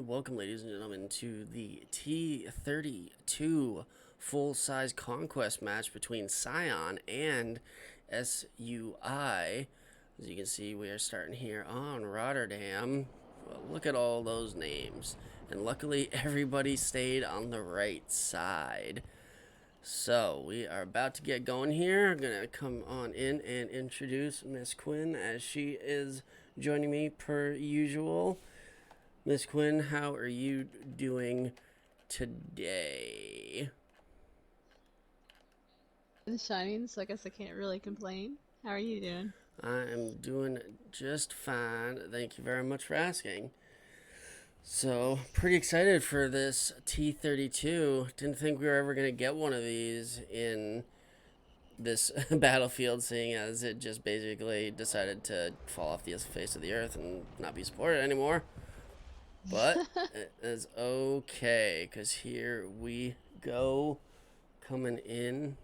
welcome, ladies and gentlemen, to the T32 full-size Conquest match between CION and SUI. As you can see, we are starting here on Rotterdam. Well, look at all those names. And luckily, everybody stayed on the right side. So, we are about to get going here. I'm going to come on in and introduce Miss Quinn as she is joining me per usual. Miss Quinn, how are you doing today? It's shining, so I guess I can't really complain. How are you doing? I am doing just fine. Thank you very much for asking. So, pretty excited for this T32. Didn't think we were ever going to get one of these in this battlefield, seeing as it just basically decided to fall off the face of the earth and not be supported anymore. But it is okay, because here we go, coming in.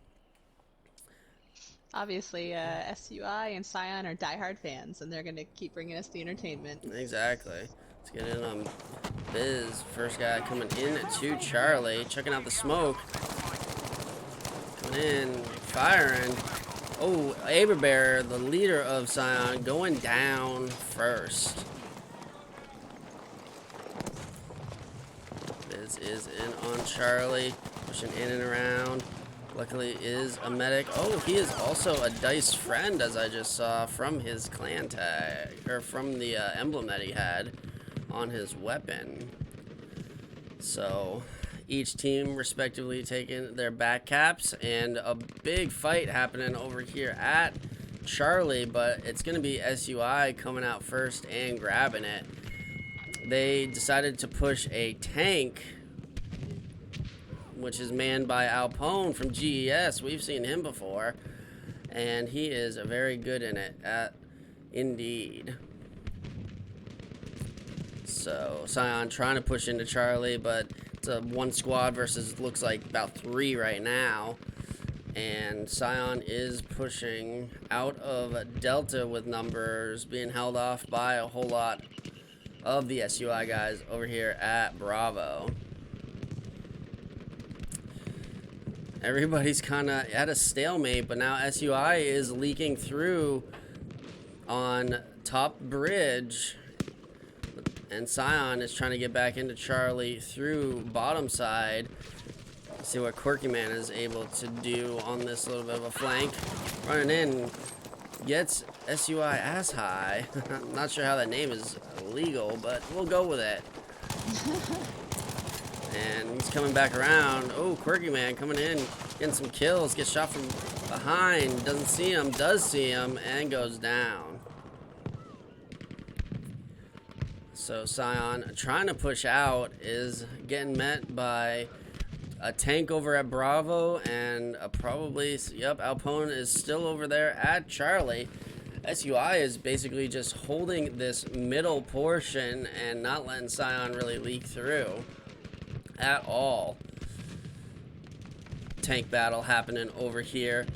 Obviously, SUI and CION are diehard fans, and they're going to keep bringing us the entertainment. Exactly. Let's get in on Biz. First guy coming in to Charlie, checking out the smoke. Coming in, firing. Oh, Aberbear, the leader of CION, going down first. Biz is in on Charlie, pushing in and around. Luckily is a medic. Oh, he is also a Dice friend, as I just saw from his clan tag, or from the emblem that he had on his weapon. So, each team respectively taking their back caps, and a big fight happening over here at Charlie, but it's going to be SUI coming out first and grabbing it. They decided to push a tank, which is manned by Alpone from GES. We've seen him before, and he is very good in it, indeed. So, CION trying to push into Charlie, but it's a one squad versus looks like about three right now. And CION is pushing out of Delta with numbers, being held off by a whole lot of the SUI guys over here at Bravo. Everybody's kind of at a stalemate, but now SUI is leaking through on top bridge, and CION is trying to get back into Charlie through bottom side. See what Quirky Man is able to do on this little bit of a flank. Running in, gets SUI ass high. Not sure how that name is legal, but we'll go with it. And he's coming back around. Oh, Quirky Man coming in, getting some kills. Gets shot from behind. Doesn't see him. Does see him. And goes down. So CION trying to push out is getting met by a tank over at Bravo. And probably, yep, Alpone is still over there at Charlie. SUI is basically just holding this middle portion and not letting CION really leak through at all. Tank battle happening over here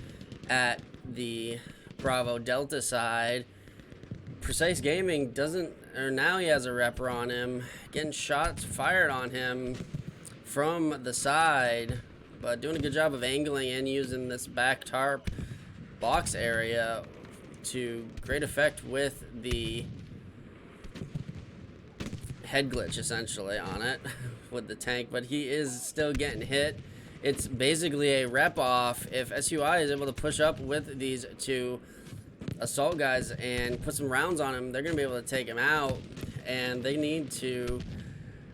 at the Bravo Delta side. Precise Gaming doesn't, or now he has a repper on him, getting shots fired on him from the side, but doing a good job of angling and using this back tarp box area to great effect with the head glitch essentially on it with the tank, but he is still getting hit. It's basically a rep off. If SUI is able to push up with these two assault guys and put some rounds on him, they're going to be able to take him out, and they need to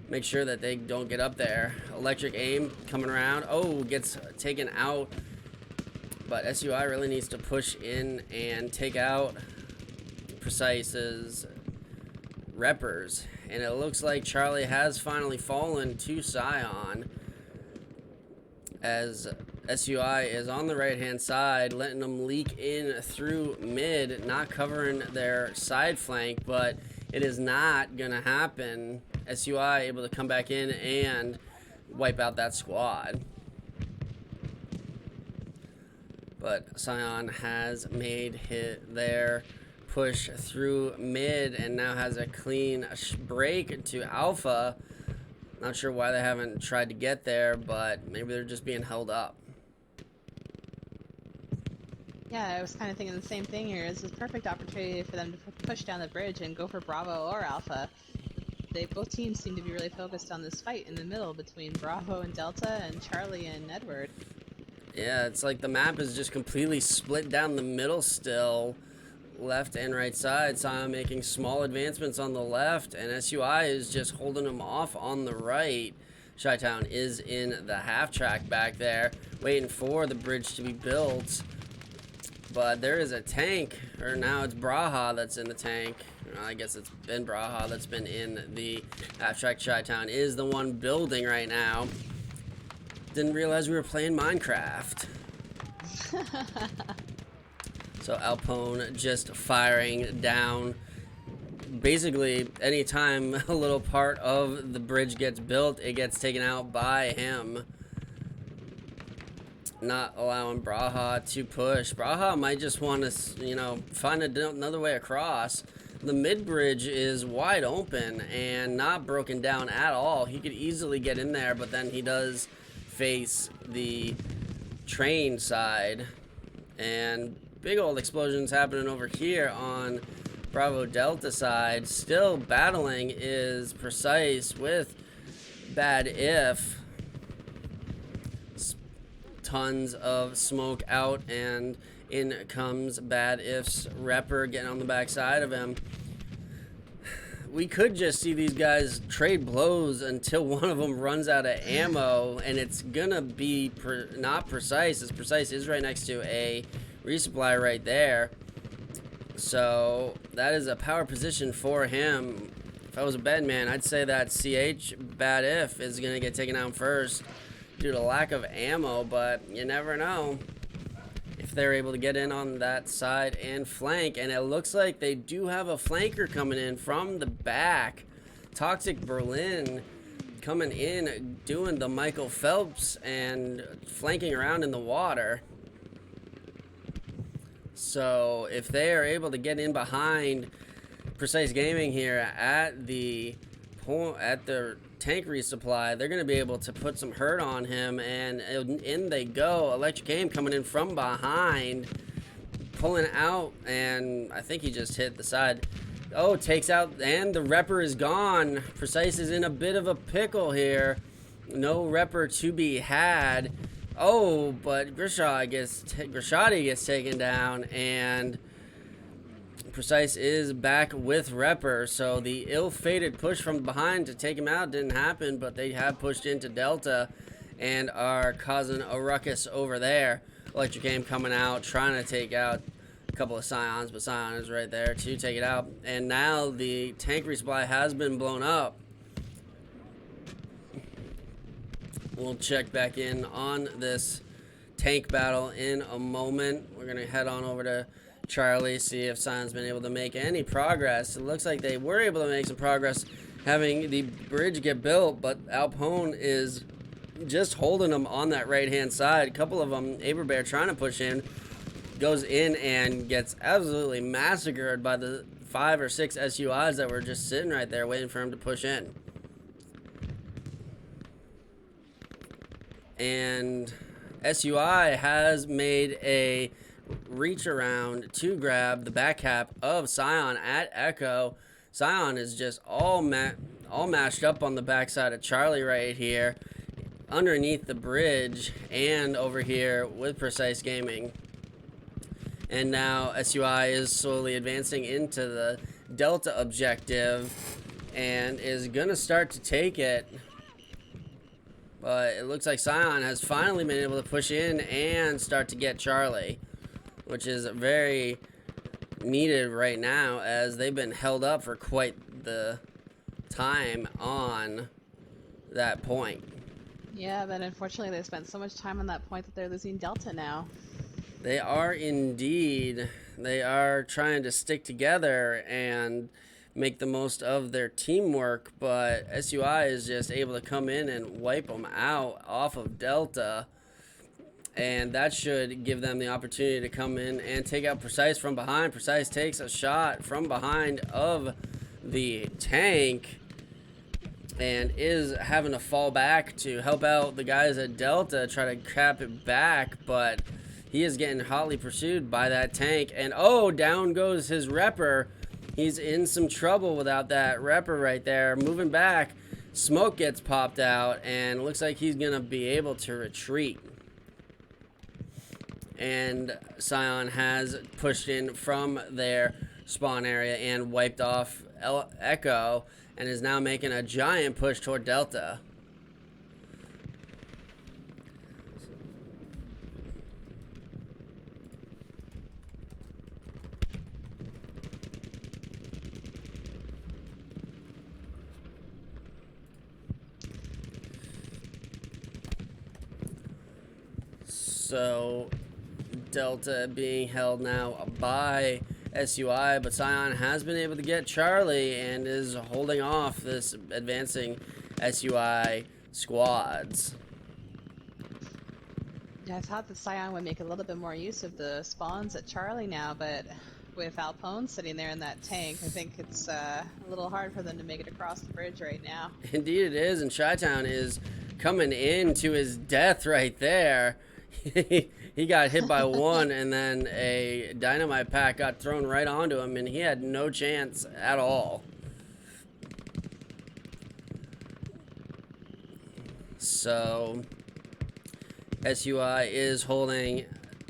make sure that they don't get up there. Electric aim coming around. Oh, gets taken out, but SUI really needs to push in and take out Precise's reppers. And it looks like Charlie has finally fallen to CION, as SUI is on the right hand side, letting them leak in through mid, not covering their side flank, but it is not gonna happen. SUI able to come back in and wipe out that squad. But CION has made their push through mid and now has a clean break to Alpha, Not sure why they haven't tried to get there, but maybe they're just being held up. Yeah, I was kind of thinking the same thing here. This is a perfect opportunity for them to push down the bridge and go for Bravo or Alpha. Both teams seem to be really focused on this fight in the middle between Bravo and Delta and Charlie and Edward. Yeah, it's like the map is just completely split down the middle still. Left and right side. CION making small advancements on the left, and SUI is just holding them off on the right. Chi-Town is in the half track back there, waiting for the bridge to be built. But there is a tank, or now it's Braha that's in the tank. I guess it's been Braha that's been in the half track. Chi-Town is the one building right now. Didn't realize we were playing Minecraft. So Alpone just firing down. Basically, anytime a little part of the bridge gets built, it gets taken out by him. Not allowing Braha to push. Braha might just want to, you know, find another way across. The mid bridge is wide open and not broken down at all. He could easily get in there, but then he does face the train side. And big old explosions happening over here on Bravo Delta side. Still battling is Precise with Bad If. Tons of smoke out, and in comes Bad If's Repper getting on the backside of him. We could just see these guys trade blows until one of them runs out of ammo, and it's gonna be not Precise, as Precise is right next to a resupply right there. So that is a power position for him. If I was a betting man, I'd say that CH Bad If is gonna get taken out first due to lack of ammo, but you never know if they're able to get in on that side and flank. And it looks like they do have a flanker coming in from the back. Toxic Berlin coming in, doing the Michael Phelps and flanking around in the water. So if they are able to get in behind Precise Gaming here at the tank resupply, they're going to be able to put some hurt on him, and in they go. Electric Aim coming in from behind, pulling out, and I think he just hit the side. Oh, takes out, and the Repper is gone. Precise is in a bit of a pickle here. No Repper to be had. Oh, but Grishadi gets taken down, and Precise is back with Repper. So the ill-fated push from behind to take him out didn't happen, but they have pushed into Delta and are causing a ruckus over there. Electric Aim coming out, trying to take out a couple of CIONs, but CION is right there to take it out. And now the tank resupply has been blown up. We'll check back in on this tank battle in a moment. We're going to head on over to Charlie, see if CION's been able to make any progress. It looks like they were able to make some progress having the bridge get built, but Alpone is just holding them on that right-hand side. A couple of them, Aberbear trying to push in, goes in and gets absolutely massacred by the 5 or 6 SUIs that were just sitting right there waiting for him to push in. And SUI has made a reach around to grab the back cap of CION at Echo. CION is just all mashed up on the backside of Charlie right here, underneath the bridge, and over here with Precise Gaming. And now SUI is slowly advancing into the Delta objective and is gonna start to take it. But it looks like CION has finally been able to push in and start to get Charlie, which is very needed right now as they've been held up for quite the time on that point. Yeah, but unfortunately they spent so much time on that point that they're losing Delta now. They are indeed. They are trying to stick together and make the most of their teamwork, but SUI is just able to come in and wipe them out off of Delta. And that should give them the opportunity to come in and take out Precise from behind. Precise takes a shot from behind of the tank. and is having to fall back to help out the guys at Delta, try to cap it back, but he is getting hotly pursued by that tank, and oh, down goes his repper. He's in some trouble without that repper right there. Moving back, smoke gets popped out, and it looks like he's gonna be able to retreat. And CION has pushed in from their spawn area and wiped off Echo, and is now making a giant push toward Delta. So Delta being held now by SUI, but CION has been able to get Charlie and is holding off this advancing SUI squads. Yeah, I thought that CION would make a little bit more use of the spawns at Charlie now, but with Alpone sitting there in that tank, I think it's a little hard for them to make it across the bridge right now. Indeed it is, and Chi-Town is coming in to his death right there. He got hit by one, and then a dynamite pack got thrown right onto him, and he had no chance at all. So SUI is holding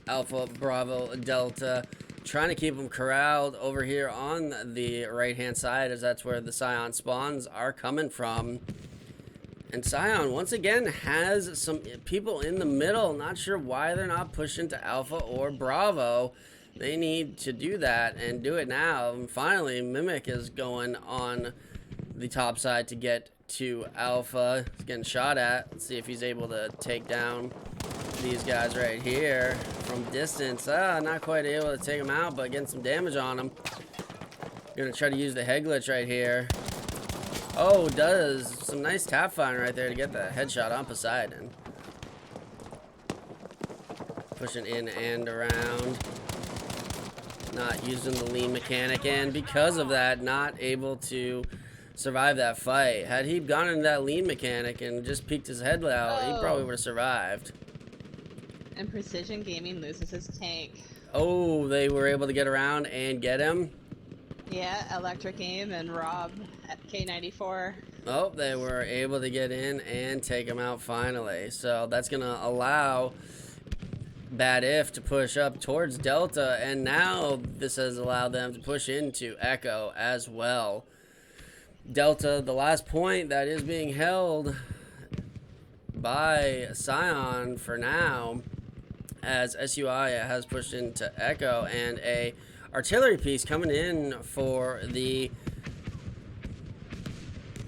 Alpha, Bravo, Delta, trying to keep them corralled over here on the right-hand side, as that's where the CION spawns are coming from. And CION, once again, has some people in the middle. Not sure why they're not pushing to Alpha or Bravo. They need to do that and do it now. And finally, Mimic is going on the top side to get to Alpha. He's getting shot at. Let's see if he's able to take down these guys right here from distance. Not quite able to take them out, but getting some damage on them. Gonna try to use the head glitch right here. Oh, does some nice tap firing right there to get the headshot on Poseidon. Pushing in and around. Not using the lean mechanic, and because of that, not able to survive that fight. Had he gone into that lean mechanic and just peeked his head out, he probably would have survived. And Precision Gaming loses his tank. Oh, they were able to get around and get him. Yeah, Electric Aim and Rob at K94. Oh, they were able to get in and take him out finally. So that's going to allow Bad If to push up towards Delta, and now this has allowed them to push into Echo as well. Delta, the last point that is being held by CION for now, as SUI has pushed into Echo, and a artillery piece coming in for the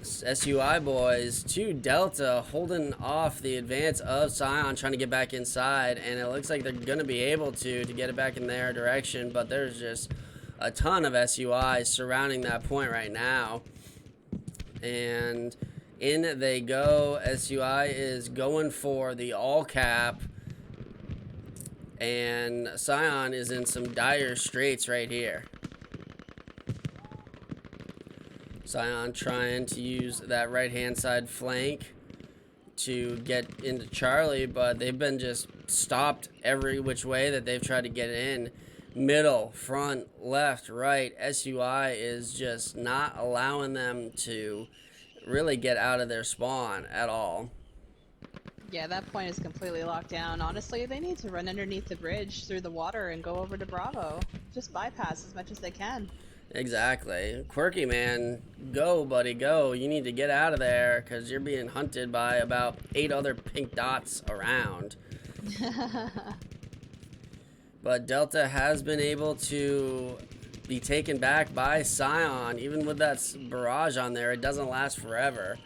SUI boys to Delta, holding off the advance of CION, trying to get back inside, and it looks like they're going to be able to get it back in their direction, but there's just a ton of SUI surrounding that point right now. And in they go. SUI is going for the all cap, and CION is in some dire straits right here. CION trying to use that right-hand side flank to get into Charlie, but they've been just stopped every which way that they've tried to get in. Middle, front, left, right. SUI is just not allowing them to really get out of their spawn at all. Yeah, that point is completely locked down. Honestly, they need to run underneath the bridge through the water and go over to Bravo. Just bypass as much as they can. Exactly. Quirky, man, go, buddy, go. You need to get out of there because you're being hunted by about 8 other pink dots around. But Delta has been able to be taken back by CION. Even with that barrage on there, it doesn't last forever.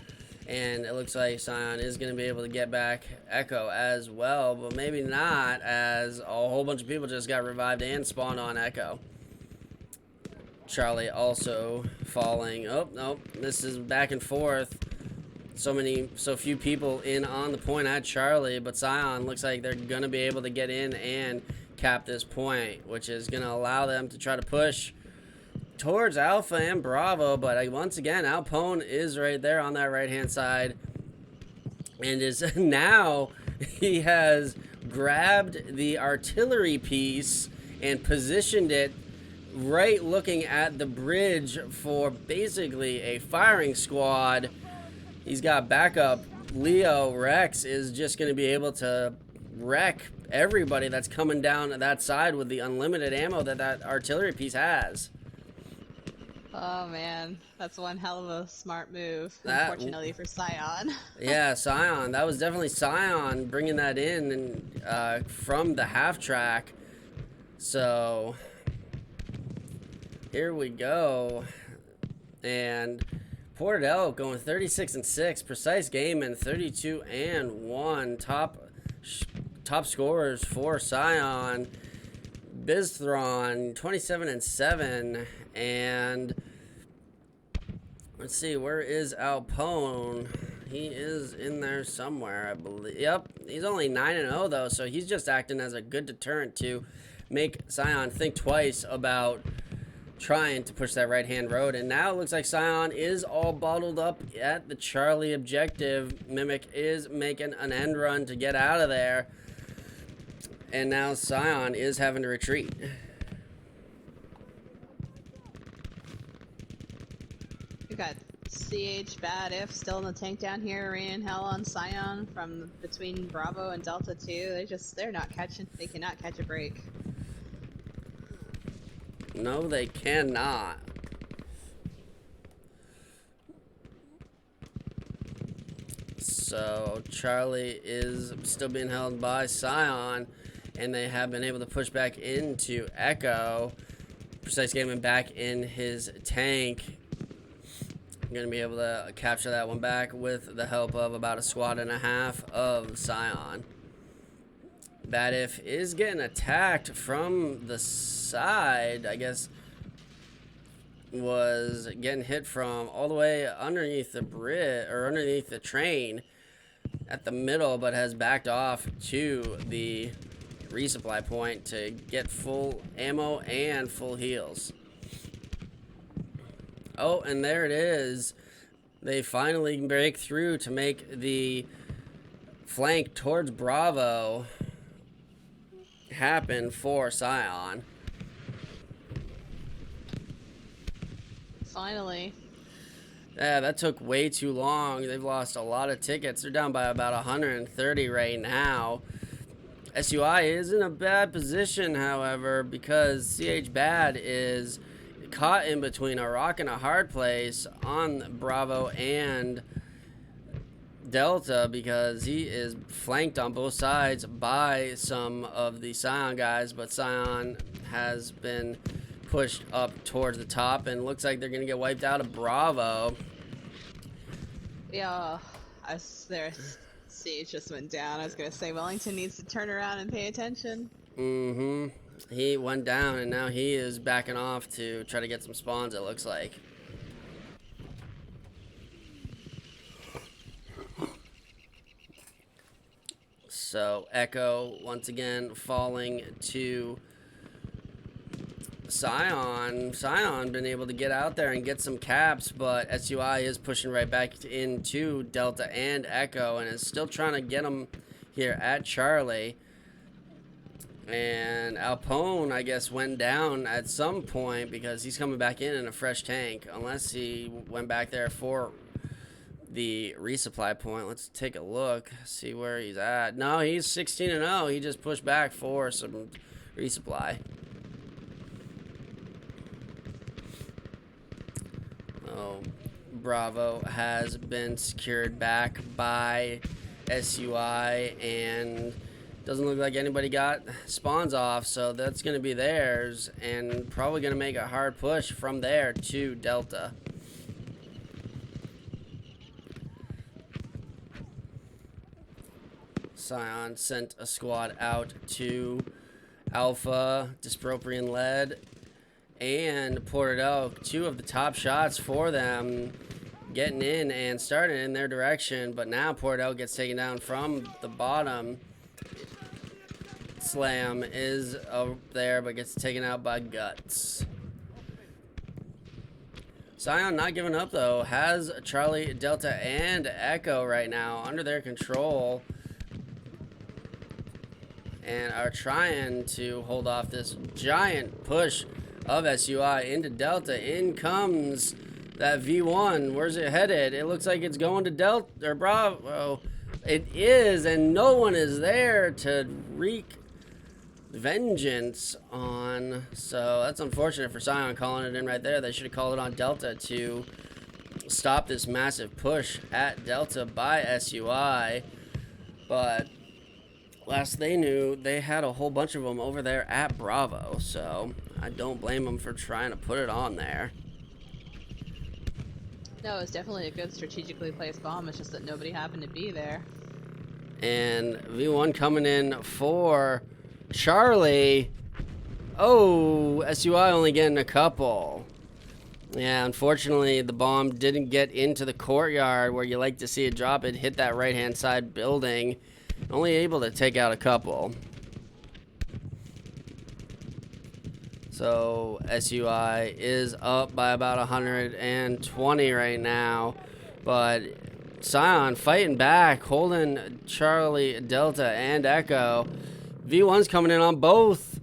And it looks like CION is going to be able to get back Echo as well, but maybe not, as a whole bunch of people just got revived and spawned on Echo. Charlie also falling. Oh, no, this is back and forth. So few people in on the point at Charlie, but CION looks like they're going to be able to get in and cap this point, which is going to allow them to try to push towards Alpha and Bravo, but once again, Alpone is right there on that right-hand side, and is now he has grabbed the artillery piece and positioned it right looking at the bridge for basically a firing squad. He's got backup. Leo Rex is just going to be able to wreck everybody that's coming down that side with the unlimited ammo that that artillery piece has. Oh man, that's one hell of a smart move, unfortunately for CION. Yeah, CION. That was definitely CION bringing that in and from the half track. So here we go. And Portadell going 36-6, precise game and 32-1. Top scorers for CION. Bizthron 27-7, and let's see, where is Alpone? He is in there somewhere, I believe. Yep, he's only 9-0 though, so he's just acting as a good deterrent to make CION think twice about trying to push that right-hand road. And now it looks like CION is all bottled up at the Charlie objective. Mimic is making an end run to get out of there. And now CION is having to retreat. We got CH Bad If still in the tank down here, raining hell on CION from between Bravo and Delta 2. They're not catching, they cannot catch a break. No, they cannot. So Charlie is still being held by CION, and they have been able to push back into Echo. Precise Gaming back in his tank. Going to be able to capture that one back with the help of about a squad and a half of CION. Bad If is getting attacked from the side, I guess. Was getting hit from all the way underneath the bridge, or underneath the train at the middle, but has backed off to the resupply point to get full ammo and full heals. Oh, and there it is. They finally break through to make the flank towards Bravo happen for CION. Finally. Yeah, that took way too long. They've lost a lot of tickets. They're down by about 130 right now. SUI is in a bad position, however, because CH Bad is caught in between a rock and a hard place on Bravo and Delta, because he is flanked on both sides by some of the CION guys, but CION has been pushed up towards the top, and looks like they're going to get wiped out of Bravo. Yeah, CH just went down. I was going to say, Wellington needs to turn around and pay attention. Mm-hmm. He went down, and now he is backing off to try to get some spawns, it looks like. So, Echo, once again, falling to CION. CION been able to get out there and get some caps, but SUI is pushing right back into Delta and Echo, and is still trying to get them here at Charlie. And Alpone, I guess, went down at some point because he's coming back in a fresh tank, unless he went back there for the resupply point. Let's take a look, see where he's at. No, he's 16-0. He just pushed back for some resupply. Oh, Bravo has been secured back by SUI, and doesn't look like anybody got spawns off, so that's going to be theirs, and probably going to make a hard push from there to Delta. CION sent a squad out to Alpha, Dysproprian led, and Portadell. Two of the top shots for them getting in and starting in their direction, but now Portadell gets taken down from the bottom. Slam is up there, but gets taken out by Guts. CION not giving up, though. Has Charlie, Delta, and Echo right now under their control. And are trying to hold off this giant push of SUI into Delta. In comes that V1. Where's it headed? It looks like it's going to Delta or Bravo. It is, and no one is there to wreak vengeance on. So that's unfortunate for CION calling it in right there. They should have called it on Delta to stop this massive push at Delta by SUI. But last they knew, they had a whole bunch of them over there at Bravo. So I don't blame them for trying to put it on there. No, it's definitely a good strategically placed bomb. It's just that nobody happened to be there. And V1 coming in for Charlie. Oh, SUI only getting a couple. Yeah, unfortunately, the bomb didn't get into the courtyard where you like to see it drop. It hit that right-hand side building. Only able to take out a couple. So SUI is up by about 120 right now. But CION fighting back, holding Charlie, Delta, and Echo. V1's coming in on both.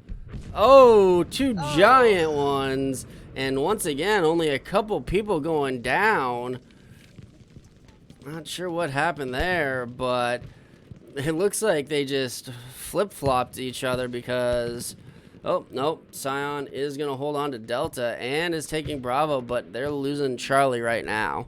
Oh, two giant ones. And once again, only a couple people going down. Not sure what happened there, but it looks like they just flip-flopped each other because... Oh, nope. CION is going to hold on to Delta and is taking Bravo, but they're losing Charlie right now.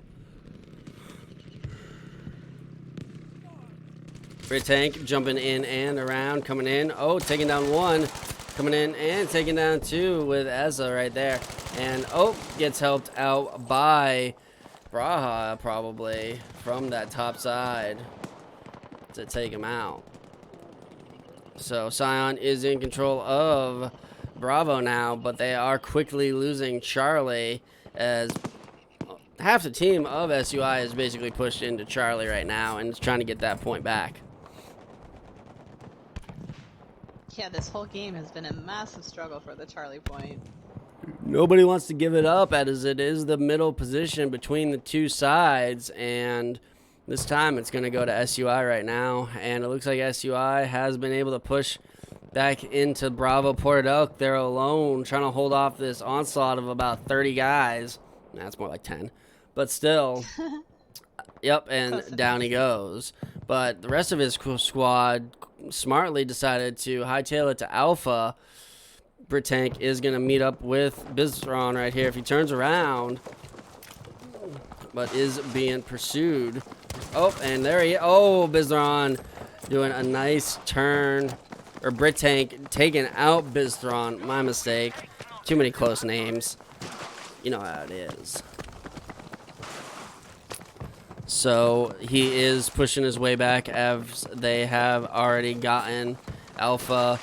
Great tank jumping in and around, coming in. Oh, taking down one. Coming in and taking down two with Ezza right there. And, oh, gets helped out by Braha, probably, from that top side to take him out. So CION is in control of Bravo now, but they are quickly losing Charlie as half the team of SUI is basically pushed into Charlie right now and is trying to get that point back. Yeah, this whole game has been a massive struggle for the Charlie point. Nobody wants to give it up as it is the middle position between the two sides, and this time it's going to go to SUI right now, and it looks like SUI has been able to push back into Bravo Port Elk. They're alone trying to hold off this onslaught of about 30 guys. Nah, it's more like 10. But still, yep, and down he goes. But the rest of his squad smartly decided to hightail it to Alpha. Britank is going to meet up with Bizron right here if he turns around, but is being pursued. Oh, and there he is. Oh, Bizron doing a nice turn. Or Britank taking out Bizron. My mistake. Too many close names. You know how it is. So he is pushing his way back as they have already gotten Alpha.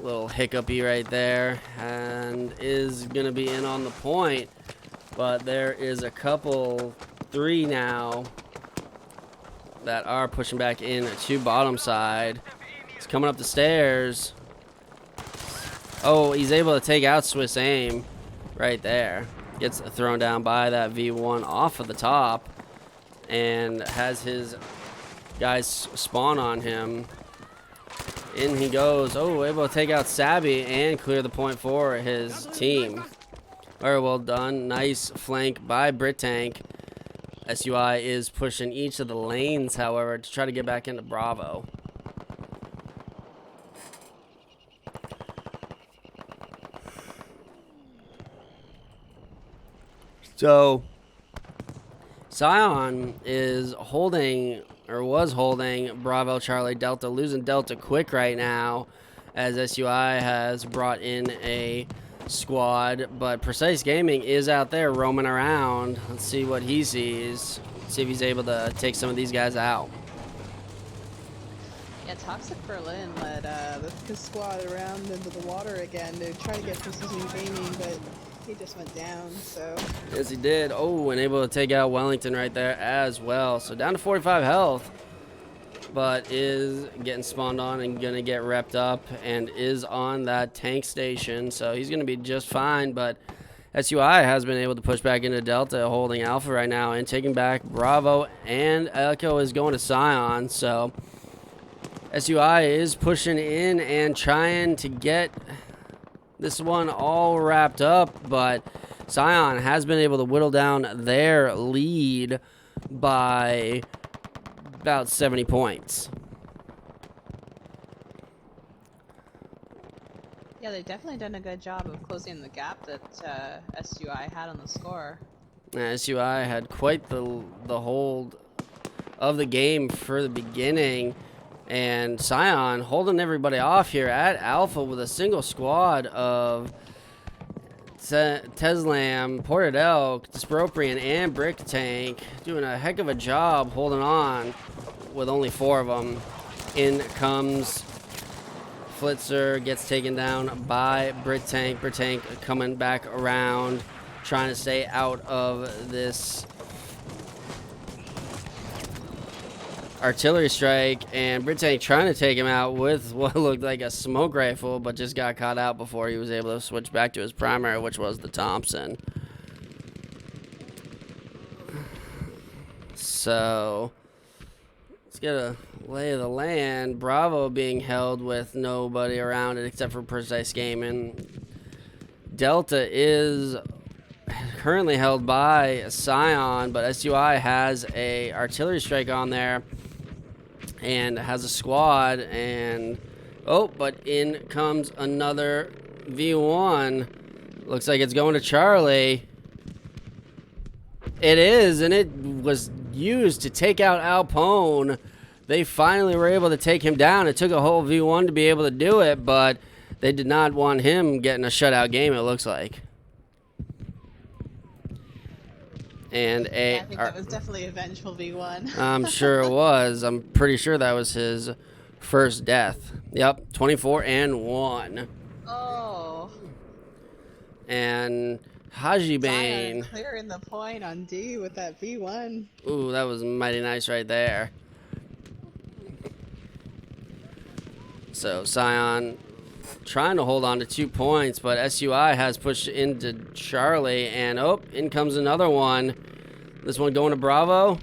Little hiccupy right there. And is going to be in on the point. But there is a couple, 3 now, that are pushing back in to bottom side. He's coming up the stairs. Oh, he's able to take out Swiss Aim right there. Gets thrown down by that V1 off of the top and has his guys spawn on him. In he goes. Oh, able to take out Sabby and clear the point for his team. Very well done. Nice flank by Britank. SUI is pushing each of the lanes, however, to try to get back into Bravo. So, CION is holding, or was holding, Bravo, Charlie, Delta, losing Delta quick right now, as SUI has brought in a squad, but Precise Gaming is out there roaming around. Let's see what he sees. See if he's able to take some of these guys out. Yeah, Toxic Berlin led the squad around into the water again to try to get Precision Gaming, but he just went down, so. Yes, he did. Oh, and able to take out Wellington right there as well. So down to 45 health, but is getting spawned on and going to get repped up and is on that tank station. So he's going to be just fine, but SUI has been able to push back into Delta, holding Alpha right now and taking back Bravo, and Echo is going to CION. So SUI is pushing in and trying to get this one all wrapped up, but CION has been able to whittle down their lead by about 70 points. Yeah, they've definitely done a good job of closing the gap that SUI had on the score. SUI had quite the hold of the game for the beginning, and CION holding everybody off here at Alpha with a single squad of Teslam, Ported Elk, Dysproprian, and Brick Tank doing a heck of a job holding on with only 4 of them. In comes Flitzer, gets taken down by Brick Tank. Brick Tank coming back around, trying to stay out of this artillery strike, and Brick Tank trying to take him out with what looked like a smoke rifle, but just got caught out before he was able to switch back to his primary, which was the Thompson. So let's get a lay of the land. Bravo being held with nobody around it except for Precise Gaming. Delta is currently held by CION, but SUI has a artillery strike on there and has a squad, and but in comes another V1. Looks like it's going to Charlie. It is, and it was used to take out Alpone. They finally were able to take him down. It took a whole V1 to be able to do it, but they did not want him getting a shutout game, it looks like. And I think that was definitely a vengeful V1. I'm sure it was. I'm pretty sure that was his first death. Yep, 24-1. Oh. And Haji Bane clearing the point on D with that V1. Ooh, that was mighty nice right there. So CION trying to hold on to 2 points, but SUI has pushed into Charlie, and in comes another one. This one going to Bravo.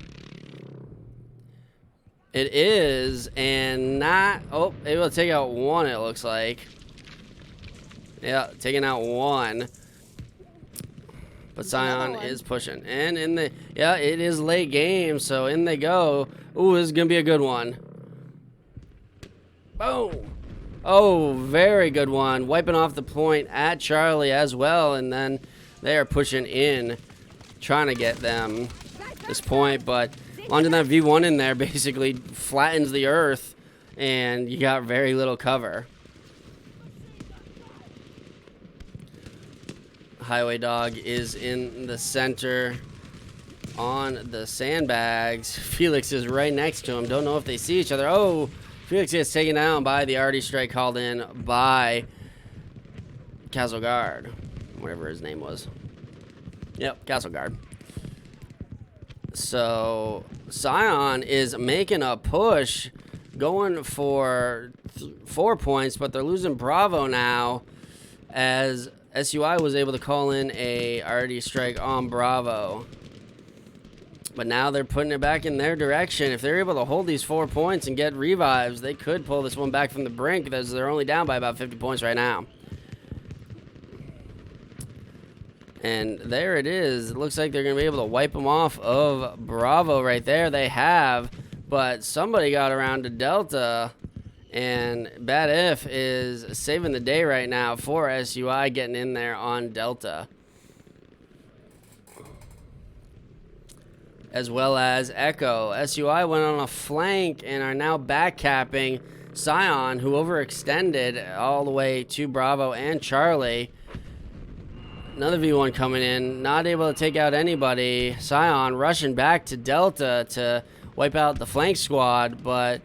It is, and not able to take out one, it looks like. Yeah, taking out one. But CION is pushing. And it is late game, so in they go. Ooh, this is gonna be a good one. Boom. Oh, very good one. Wiping off the point at Charlie as well, and then they are pushing in, trying to get them this point, but launching that V1 in there basically flattens the earth, and you got very little cover. Highway Dog is in the center on the sandbags. Felix is right next to him. Don't know if they see each other. Oh, Felix gets taken down by the arty strike called in by Castle Guard, whatever his name was. Yep, Castle Guard. So CION is making a push, going for 4 points, but they're losing Bravo now, as SUI was able to call in a arty strike on Bravo. But now they're putting it back in their direction. If they're able to hold these 4 points and get revives, they could pull this one back from the brink, because they're only down by about 50 points right now. And there it is. It looks like they're going to be able to wipe them off of Bravo right there. They have, but somebody got around to Delta, and Bad If is saving the day right now for SUI getting in there on Delta. As well as Echo. SUI went on a flank and are now backcapping CION, who overextended all the way to Bravo and Charlie. Another V1 coming in, not able to take out anybody. CION rushing back to Delta to wipe out the flank squad, but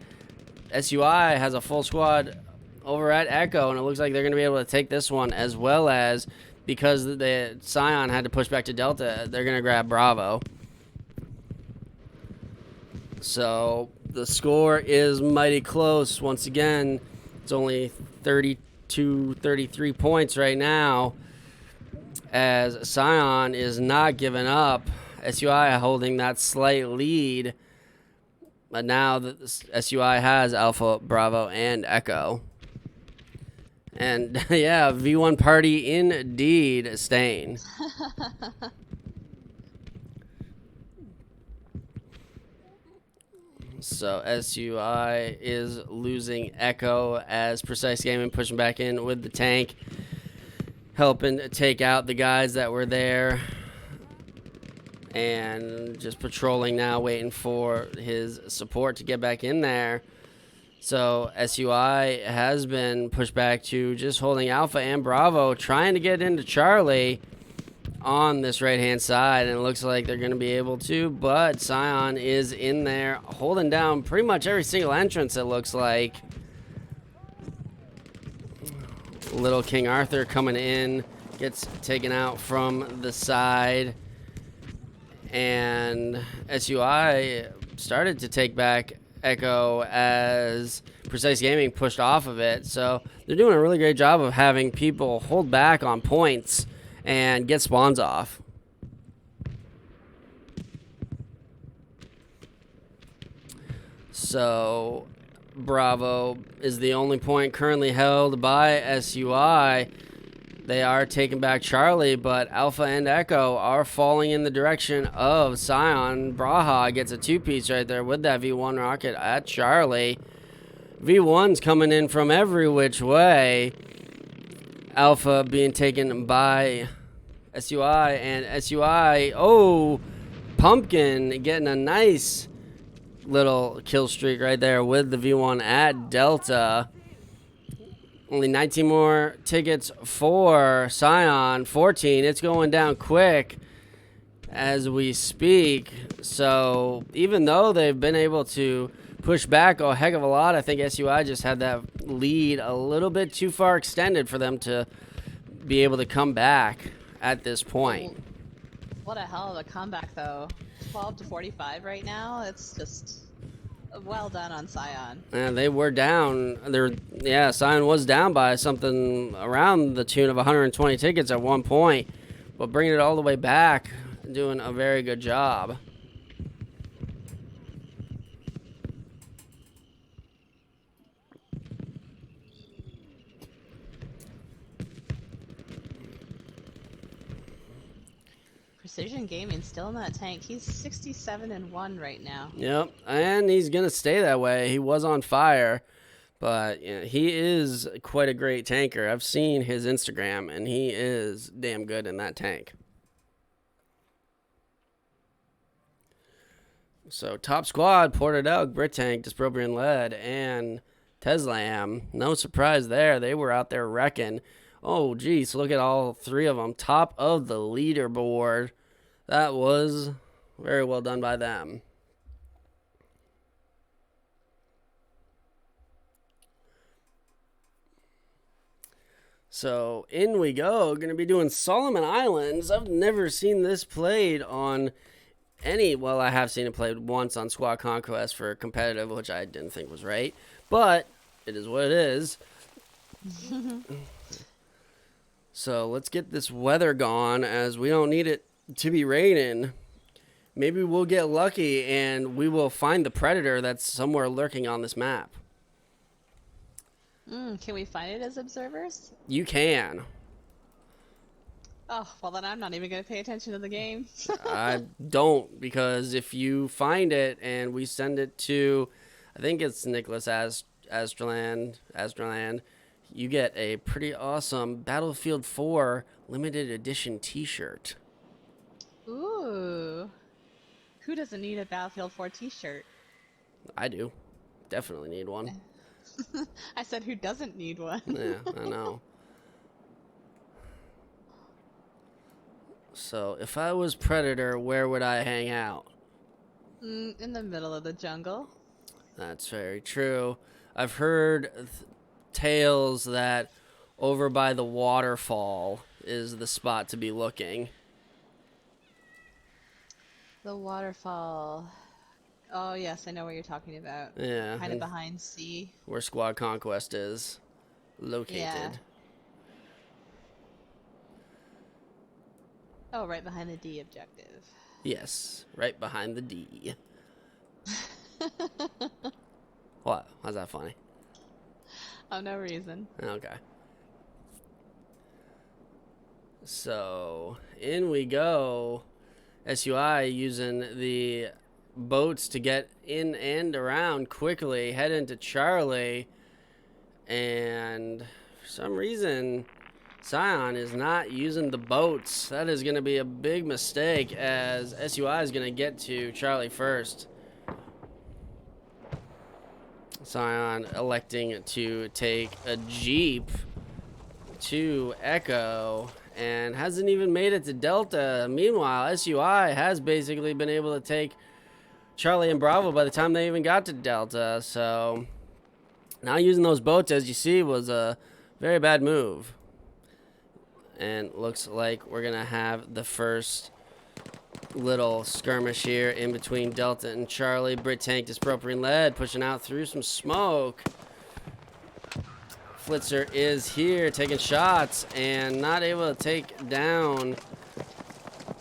SUI has a full squad over at Echo, and it looks like they're going to be able to take this one, as well as, because the CION had to push back to Delta, they're going to grab Bravo. So the score is mighty close. Once again, it's only 32-33 points right now. as CION is not giving up. SUI holding that slight lead. But now that SUI has Alpha, Bravo, and Echo. And yeah, V1 party indeed staying. So SUI is losing Echo as Precise Gaming pushing back in with the tank, helping take out the guys that were there. And just patrolling now, waiting for his support to get back in there. So SUI has been pushed back to just holding Alpha and Bravo, trying to get into Charlie on this right-hand side, and it looks like they're going to be able to, but CION is in there holding down pretty much every single entrance, it looks like. Little King Arthur coming in, gets taken out from the side, and SUI started to take back Echo as Precise Gaming pushed off of it. So they're doing a really great job of having people hold back on points and get spawns off. So Bravo is the only point currently held by SUI. They are taking back Charlie, but Alpha and Echo are falling in the direction of CION. Braha gets a two-piece right there with that V1 rocket at Charlie. V1's coming in from every which way. Alpha being taken by SUI, and SUI, oh, Pumpkin getting a nice little kill streak right there with the V1 at Delta. Only 19 more tickets for CION. 14. It's going down quick as we speak. So even though they've been able to push back a heck of a lot, I think SUI just had that lead a little bit too far extended for them to be able to come back at this point. What a hell of a comeback, though. 12 to 45 right now. It's just well done on CION. And they were down. CION was down by something around the tune of 120 tickets at one point, but bringing it all the way back, doing a very good job. Precision Gaming still in that tank. He's 67-1 right now. Yep, and he's gonna stay that way. He was on fire, but he is quite a great tanker. I've seen his Instagram, and he is damn good in that tank. So top squad: Portadell, Brit Tank, Disproprian Lead, and Teslam. No surprise there. They were out there wrecking. Oh, geez, look at all three of them. Top of the leaderboard. That was very well done by them. So in we go. Going to be doing Solomon Islands. I've never seen this played on any. Well, I have seen it played once on Squad Conquest for competitive, which I didn't think was right. But it is what it is. So let's get this weather gone, as we don't need it to be raining. Maybe we'll get lucky and we will find the predator that's somewhere lurking on this map. Can we find it as observers? You can. Oh, well then I'm not even going to pay attention to the game. I don't, because if you find it and we send it to, I think it's Nicholas Astraland, you get a pretty awesome Battlefield 4 limited edition t-shirt. Ooh. Who doesn't need a Battlefield 4 t-shirt? I do. Definitely need one. I said who doesn't need one? Yeah, I know. So if I was Predator, where would I hang out? In the middle of the jungle. That's very true. I've heard tales that over by the waterfall is the spot to be looking. The waterfall. Oh, yes, I know what you're talking about. Yeah. Kind of behind C. Where Squad Conquest is located. Yeah. Oh, right behind the D objective. Yes, right behind the D. What? How's that funny? Oh, no reason. Okay. So, in we go. SUI using the boats to get in and around quickly, head into Charlie, and for some reason, CION is not using the boats. That is going to be a big mistake, as SUI is going to get to Charlie first. CION electing to take a Jeep to Echo and hasn't even made it to Delta. Meanwhile, SUI has basically been able to take Charlie and Bravo by the time they even got to Delta. So now using those boats, as you see, was a very bad move. And looks like we're going to have the first little skirmish here in between Delta and Charlie. Brit Tank disappropriating lead, pushing out through some smoke. Flitzer is here taking shots and not able to take down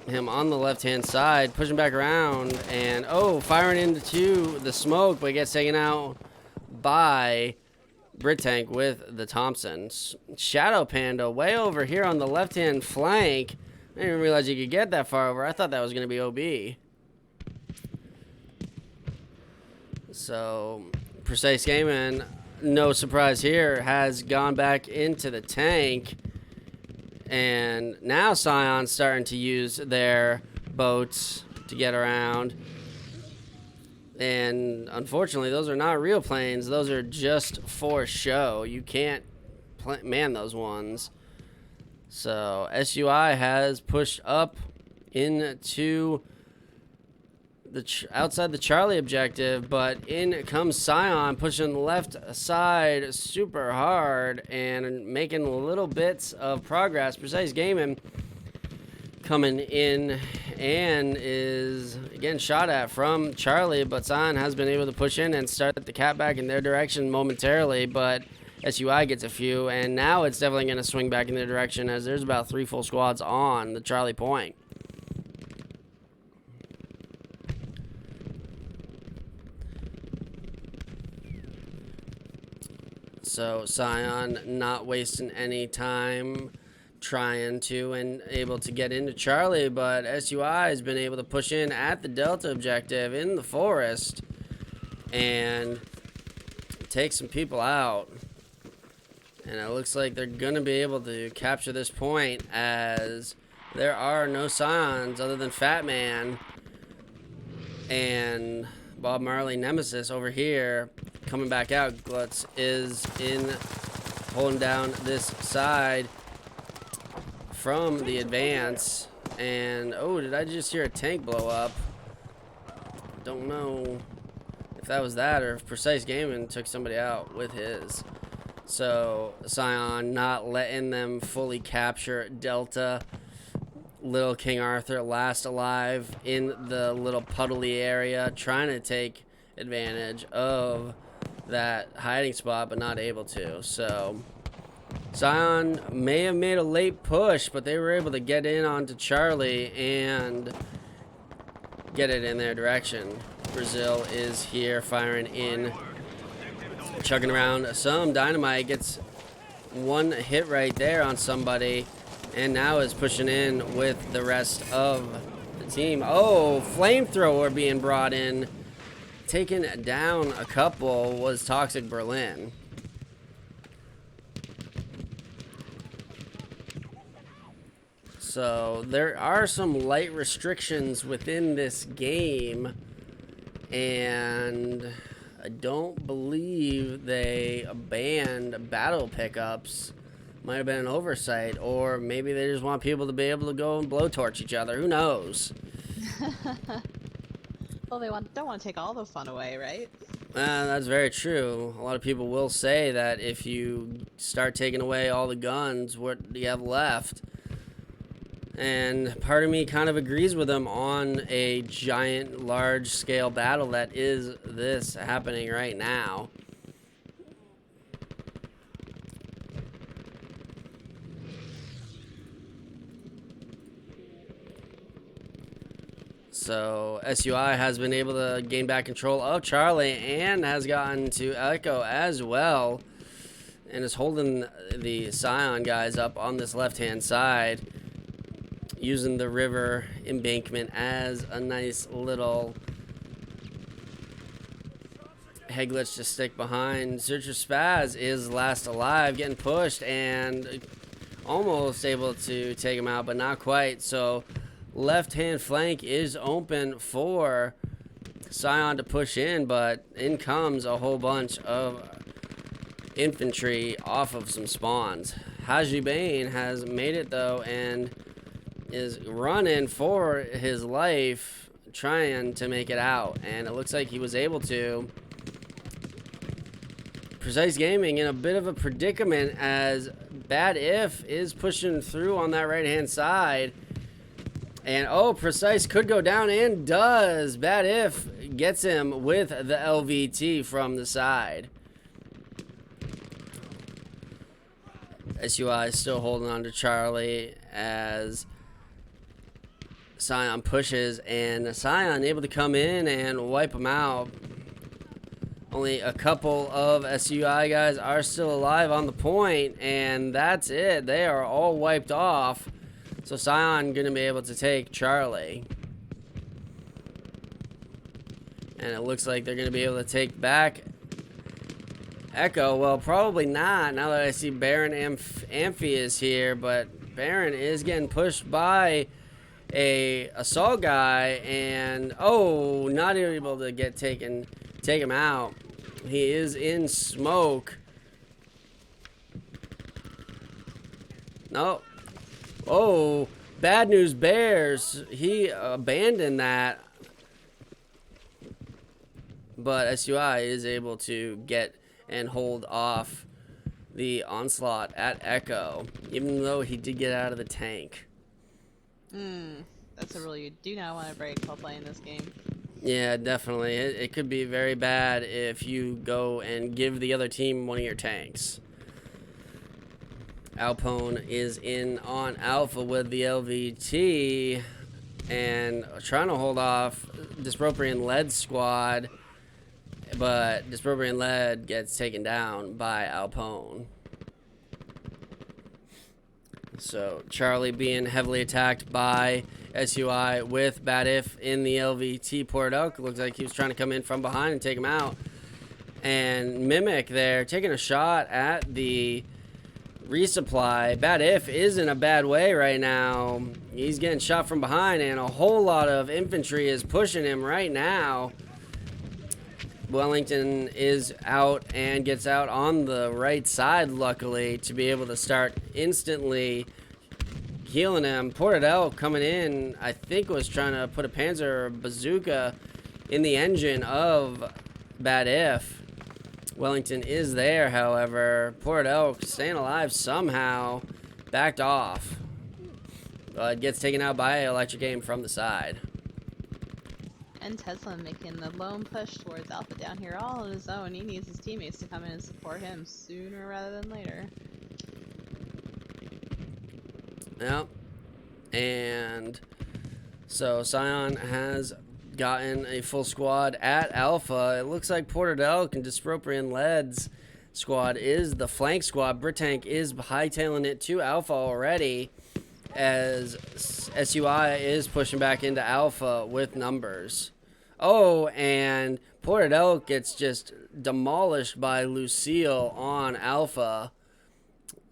him on the left-hand side, pushing back around, and firing into the smoke, but gets taken out by Brit Tank with the Thompson. Shadow Panda way over here on the left-hand flank. I didn't even realize you could get that far over. I thought that was going to be OB. So, Precise Gaming, no surprise here, has gone back into the tank. And now CION's starting to use their boats to get around. And unfortunately, those are not real planes. Those are just for show. You can't man those ones. So SUI has pushed up into the outside the Charlie objective, but in comes CION, pushing left side super hard and making little bits of progress. Precise Gaming coming in and is again shot at from Charlie, but CION has been able to push in and start the cat back in their direction momentarily, but SUI gets a few, and now it's definitely going to swing back in their direction as there's about 3 full squads on the Charlie point. So CION not wasting any time trying to and able to get into Charlie, but SUI has been able to push in at the Delta objective in the forest and take some people out. And it looks like they're going to be able to capture this point as there are no CIONs other than Fat Man and Bob Marley Nemesis over here coming back out. Glutz is in holding down this side from the advance. And, did I just hear a tank blow up? Don't know if that was that or if Precise Gaming took somebody out with his. So, CION not letting them fully capture Delta. Little King Arthur last alive in the little puddly area, trying to take advantage of that hiding spot, but not able to. So, CION may have made a late push, but they were able to get in onto Charlie and get it in their direction. Brazil is here firing in, chugging around some dynamite, gets one hit right there on somebody, and now is pushing in with the rest of the team. Flamethrower being brought in, taking down a couple was Toxic Berlin. So there are some light restrictions within this game, and I don't believe they banned battle pickups. Might have been an oversight, or maybe they just want people to be able to go and blowtorch each other. Who knows? Well, they don't want to take all the fun away, right? That's very true. A lot of people will say that if you start taking away all the guns, what do you have left? And part of me kind of agrees with them on a giant, large-scale battle that is this happening right now. So SUI has been able to gain back control of Charlie and has gotten to Echo as well, and is holding the CION guys up on this left-hand side, using the river embankment as a nice little head glitch to stick behind. Searcher Spaz is last alive, getting pushed and almost able to take him out, but not quite. So left-hand flank is open for CION to push in, but in comes a whole bunch of infantry off of some spawns. Haji Bane has made it though and is running for his life, trying to make it out, and it looks like he was able to. Precise Gaming in a bit of a predicament as Bad If is pushing through on that right hand side. And oh, Precise could go down and does. Bad If gets him with the LVT from the side. SUI is still holding on to Charlie as CION pushes, and CION able to come in and wipe him out. Only a couple of SUI guys are still alive on the point, and that's it. They are all wiped off. So CION going to be able to take Charlie. And it looks like they're going to be able to take back Echo. Well, probably not, now that I see Baron Amphi is here, but Baron is getting pushed by a assault guy, and oh, not able to take him out. He is in smoke. No. Oh, Bad News Bears. He abandoned that. But SUI is able to get and hold off the onslaught at Echo, even though he did get out of the tank. That's a rule you do not want to break while playing this game. Yeah, definitely. It could be very bad if you go and give the other team one of your tanks. Alpone is in on Alpha with the LVT and trying to hold off Dysproprian Lead squad, but Dysproprian Lead gets taken down by Alpone. So Charlie being heavily attacked by SUI with Bad If in the LVT Port Elk. Looks like he was trying to come in from behind and take him out. And Mimic there taking a shot at the resupply. Bad If is in a bad way right now. He's getting shot from behind, and a whole lot of infantry is pushing him right now. Wellington is out and gets out on the right side, luckily, to be able to start instantly healing him. Portadell coming in, I think was trying to put a Panzer bazooka in the engine of Bad If. Wellington is there, however. Portadell staying alive somehow, backed off. But gets taken out by Electric Aim from the side. And Tesla making the lone push towards Alpha down here all on his own. He needs his teammates to come in and support him sooner rather than later. Yep. And so CION has gotten a full squad at Alpha. It looks like Portadell and Dysproprian Lead's squad is the flank squad. Britank is hightailing it to Alpha already, as SUI is pushing back into Alpha with numbers. Oh, and Portadell gets just demolished by Lucille on Alpha.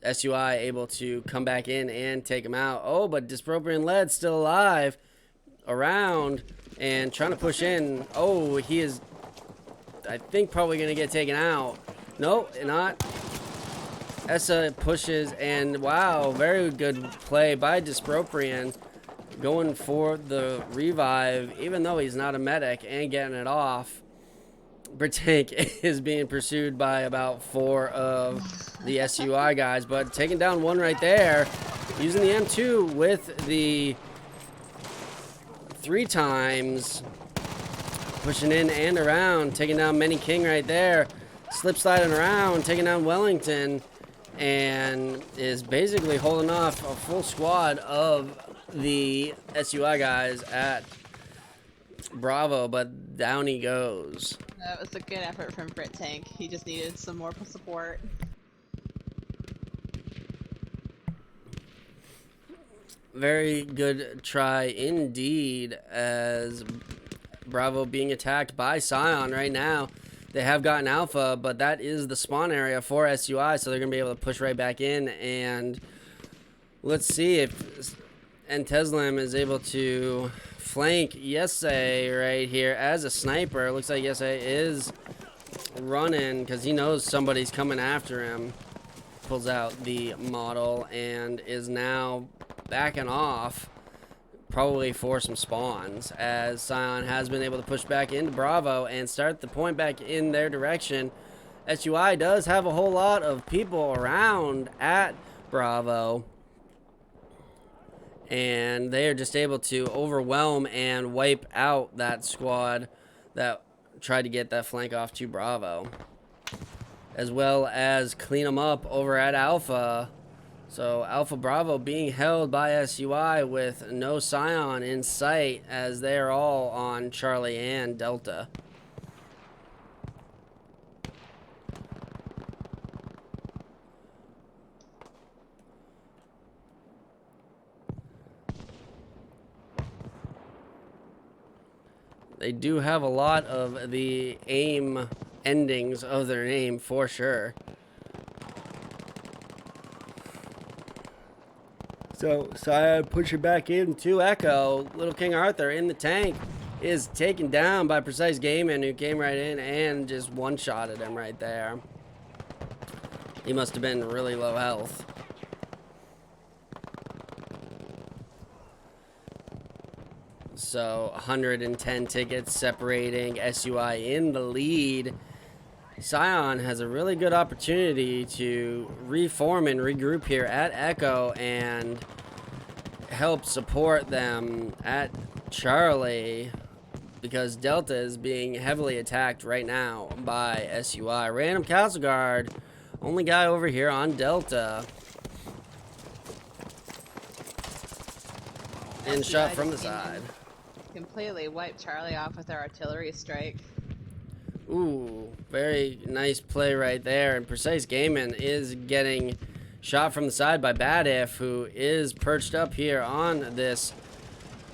SUI able to come back in and take him out. Oh, but Dysproprian Lead still alive around and trying to push in. Oh, he is, I think, probably going to get taken out. Nope, not. Essa pushes, and wow, very good play by Dysproprian, going for the revive, even though he's not a medic, and getting it off. Britank is being pursued by about 4 of the SUI guys, but taking down one right there, using the M2 with the 3 times, pushing in and around, taking down Many King right there, slip sliding around, taking down Wellington, and is basically holding off a full squad of the SUI guys at Bravo, but down he goes. That was a good effort from Brit Tank. He just needed some more support. Very good try indeed, as Bravo being attacked by CION right now. They have gotten Alpha, but that is the spawn area for SUI, so they're going to be able to push right back in. And let's see if Teslam is able to flank Yesay right here as a sniper. Looks like Yesay is running because he knows somebody's coming after him. Pulls out the model and is now backing off, probably for some spawns, as CION has been able to push back into Bravo and start the point back in their direction. SUI does have a whole lot of people around at Bravo, and they are just able to overwhelm and wipe out that squad that tried to get that flank off to Bravo, as well as clean them up over at Alpha. So Alpha Bravo being held by SUI with no CION in sight, as they are all on Charlie and Delta. They do have a lot of the AIM endings of their name for sure. So CION pushing back into Echo. Little King Arthur in the tank is taken down by Precise Gaming, who came right in and just one-shotted him right there. He must have been really low health. So 110 tickets separating SUI in the lead. CION has a really good opportunity to reform and regroup here at Echo and help support them at Charlie, because Delta is being heavily attacked right now by SUI. Random Castle Guard, only guy over here on Delta. And shot from the side. Completely wiped Charlie off with their artillery strike. Ooh, very nice play right there. And Precise Gaming is getting shot from the side by Bad If, who is perched up here on this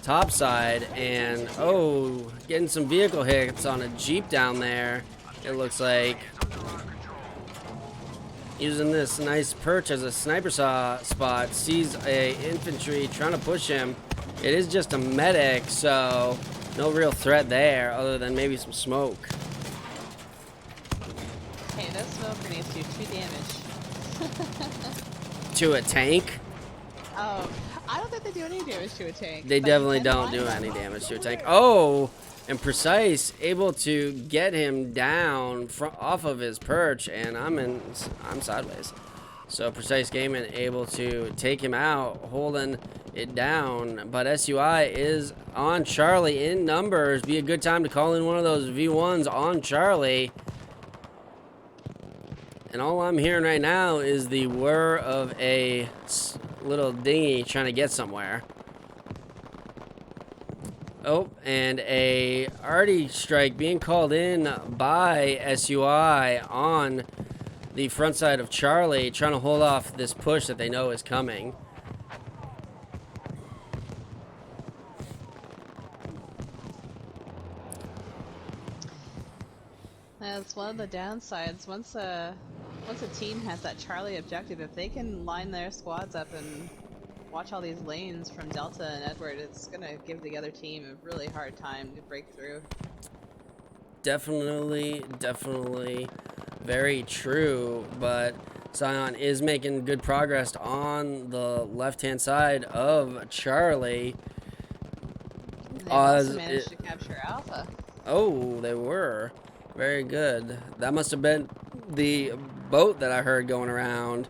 top side. And, oh, getting some vehicle hits on a Jeep down there, it looks like. Using this nice perch as a sniper spot, sees a infantry trying to push him. It is just a medic, so no real threat there other than maybe some smoke. Hey, those smoke grenades do 2 damage. To a tank? Oh, I don't think they do any damage to a tank. They definitely don't do any damage to a tank. Oh, and Precise able to get him down off of his perch, and I'm sideways. So Precise Gaming able to take him out, holding it down. But SUI is on Charlie in numbers. Be a good time to call in one of those V1s on Charlie. And all I'm hearing right now is the whir of a little dinghy trying to get somewhere. Oh, and a arty strike being called in by SUI on the front side of Charlie, trying to hold off this push that they know is coming. That's one of the downsides. Once a team has that Charlie objective, if they can line their squads up and watch all these lanes from Delta and Edward, it's gonna give the other team a really hard time to break through. Definitely very true, but CION is making good progress on the left-hand side of Charlie. They also managed to capture Alpha. Oh, they were. Very good. That must have been the boat that I heard going around.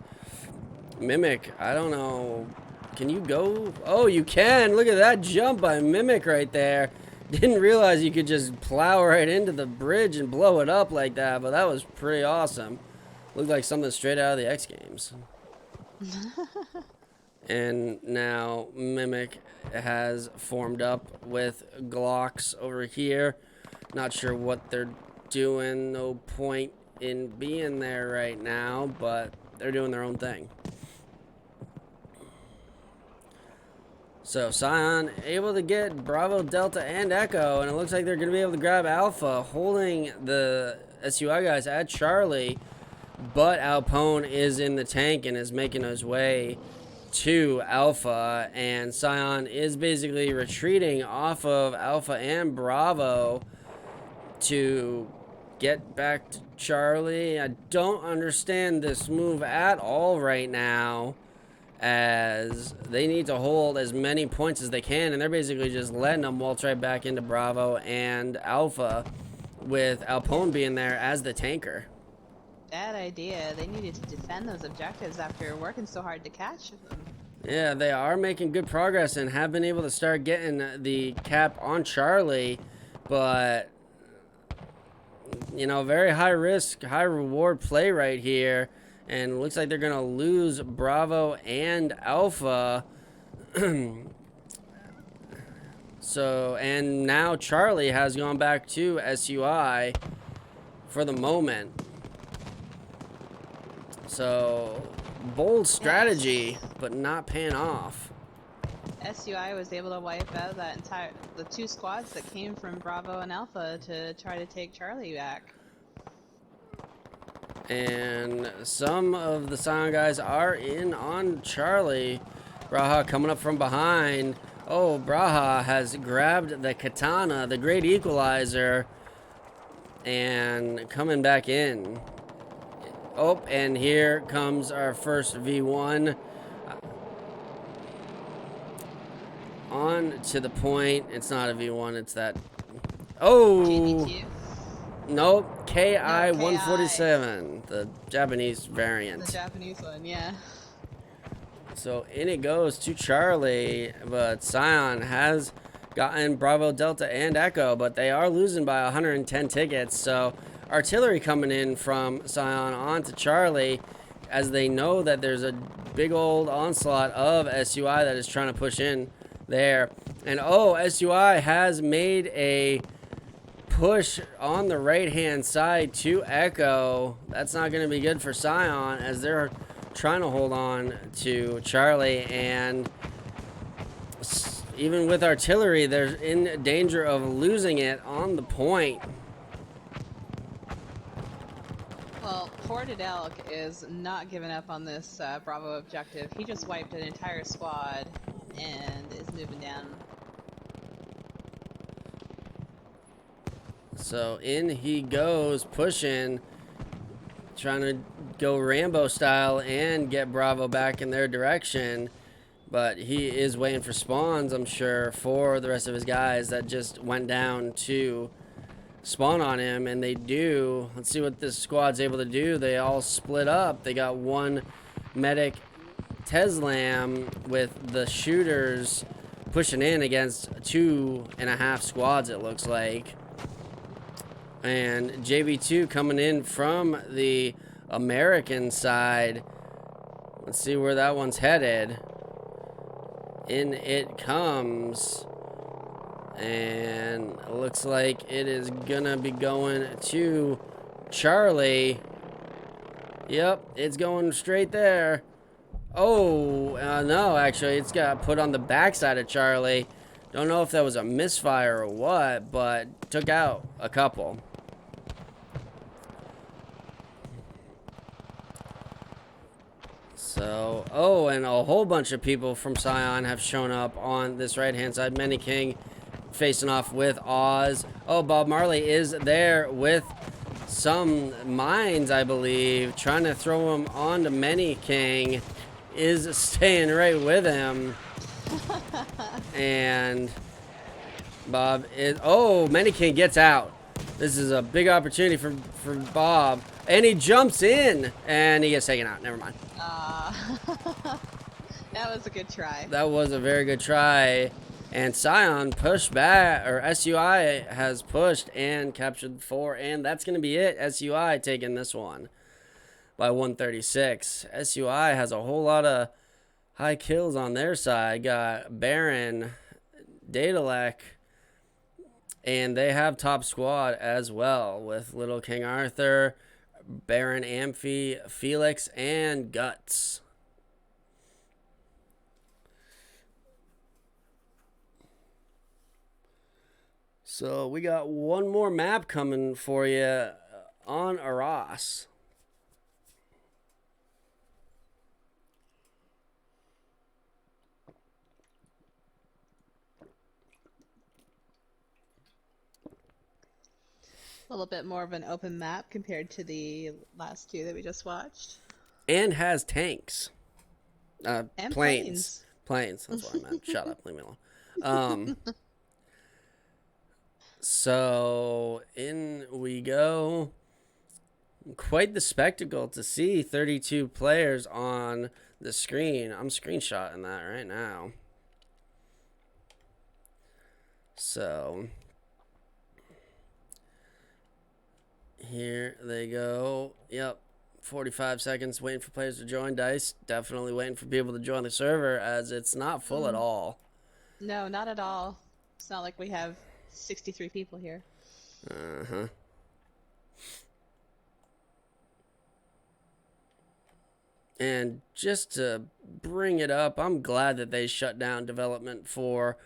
Mimic, I don't know. Can you go? Oh, you can. Look at that jump by Mimic right there. Didn't realize you could just plow right into the bridge and blow it up like that, but that was pretty awesome. Looked like something straight out of the X Games. And now Mimic has formed up with Glocks over here. Not sure what they're doing. No point in being there right now, but they're doing their own thing. So CION able to get Bravo, Delta, and Echo, and it looks like they're going to be able to grab Alpha, holding the SUI guys at Charlie, but Alpone is in the tank and is making his way to Alpha, and CION is basically retreating off of Alpha and Bravo to get back to Charlie. I don't understand this move at all right now, as they need to hold as many points as they can, and they're basically just letting them waltz right back into Bravo and Alpha, with Alpone being there as the tanker. Bad idea. They needed to defend those objectives after working so hard to catch them. Yeah, they are making good progress and have been able to start getting the cap on Charlie, but you know, very high risk, high reward play right here. And it looks like they're going to lose Bravo and Alpha. So, and now Charlie has gone back to SUI for the moment. So, bold strategy, but not paying off. SUI was able to wipe out the two squads that came from Bravo and Alpha to try to take Charlie back. And some of the CION guys are in on Charlie. Braha coming up from behind. Oh, Braha has grabbed the katana, the great equalizer, and coming back in. Oh, and here comes our first V1. On to the point. It's not a V1, it's that. Oh! JV2? Nope, KI No, 147, the Japanese variant. The Japanese one, yeah. So in it goes to Charlie, but CION has gotten Bravo, Delta, and Echo, but they are losing by 110 tickets. So artillery coming in from CION onto Charlie, as they know that there's a big old onslaught of SUI that is trying to push in there. And oh, SUI has made a push on the right hand side to Echo. That's not going to be good for CION, as they're trying to hold on to Charlie, and even with artillery they're in danger of losing it on the point. Well, Ported Elk is not giving up on this Bravo objective. He just wiped an entire squad and is moving down. So in he goes, pushing, trying to go Rambo style and get Bravo back in their direction. But he is waiting for spawns, I'm sure, for the rest of his guys that just went down to spawn on him. And they do. Let's see what this squad's able to do. They all split up. They got one medic Teslam with the shooters pushing in against 2.5 squads, it looks like. And JV2 coming in from the American side. Let's see where that one's headed. In it comes. And it looks like it is gonna be going to Charlie. Yep, it's going straight there. Oh, no, actually, it's got put on the backside of Charlie. Don't know if that was a misfire or what, but took out a couple. So, oh, and a whole bunch of people from CION have shown up on this right-hand side. Many King facing off with Oz. Oh, Bob Marley is there with some mines, I believe, trying to throw him onto Many King. Is staying right with him. And Bob is... Oh, Many King gets out. This is a big opportunity for Bob. And he jumps in. And he gets taken out. Never mind. That was a good try. That was a very good try. And CION pushed back, or SUI has pushed and captured 4. And that's going to be it. SUI taking this one by 136. SUI has a whole lot of high kills on their side. Got Baron, Daedalus, and they have top squad as well with Little King Arthur, Baron Amphi, Felix, and Guts. So we got one more map coming for you on Aras. A little bit more of an open map compared to the last two that we just watched. And has tanks. And Planes. Planes. That's what I meant. Shut up. Leave me alone. So in we go. Quite the spectacle to see 32 players on the screen. I'm screenshotting that right now. So here they go. Yep. 45 seconds waiting for players to join. Dice definitely waiting for people to join the server, as it's not full at all. No, not at all. It's not like we have 63 people here. Uh-huh. And just to bring it up, I'm glad that they shut down development for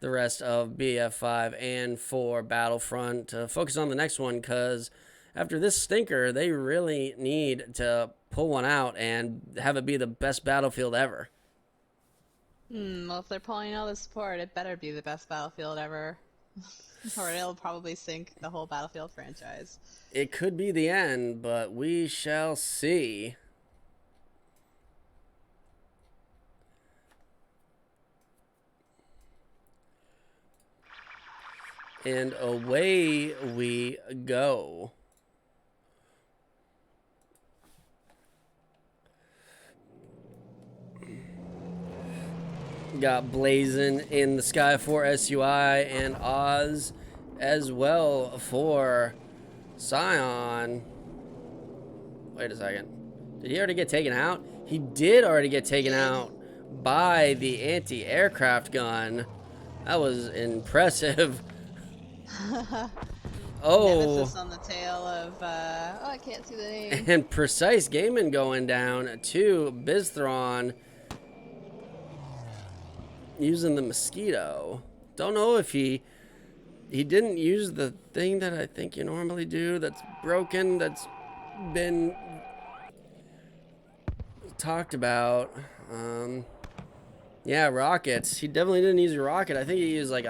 the rest of BF5 and for Battlefront to focus on the next one, because after this stinker, they really need to pull one out and have it be the best Battlefield ever. Well, if they're pulling all the support, it better be the best Battlefield ever. Or it'll probably sink the whole Battlefield franchise. It could be the end, but we shall see. And away we go. Got Blazing in the sky for SUI, and Oz as well for CION. Wait a second. Did he already get taken out? He did already get taken out by the anti-aircraft gun. That was impressive. Nemesis on the tail of, I can't see the name. And Precise Gaming going down to Bizthron using the Mosquito. Don't know if he didn't use the thing that I think you normally do that's broken, that's been talked about. Yeah, rockets. He definitely didn't use a rocket. I think he used like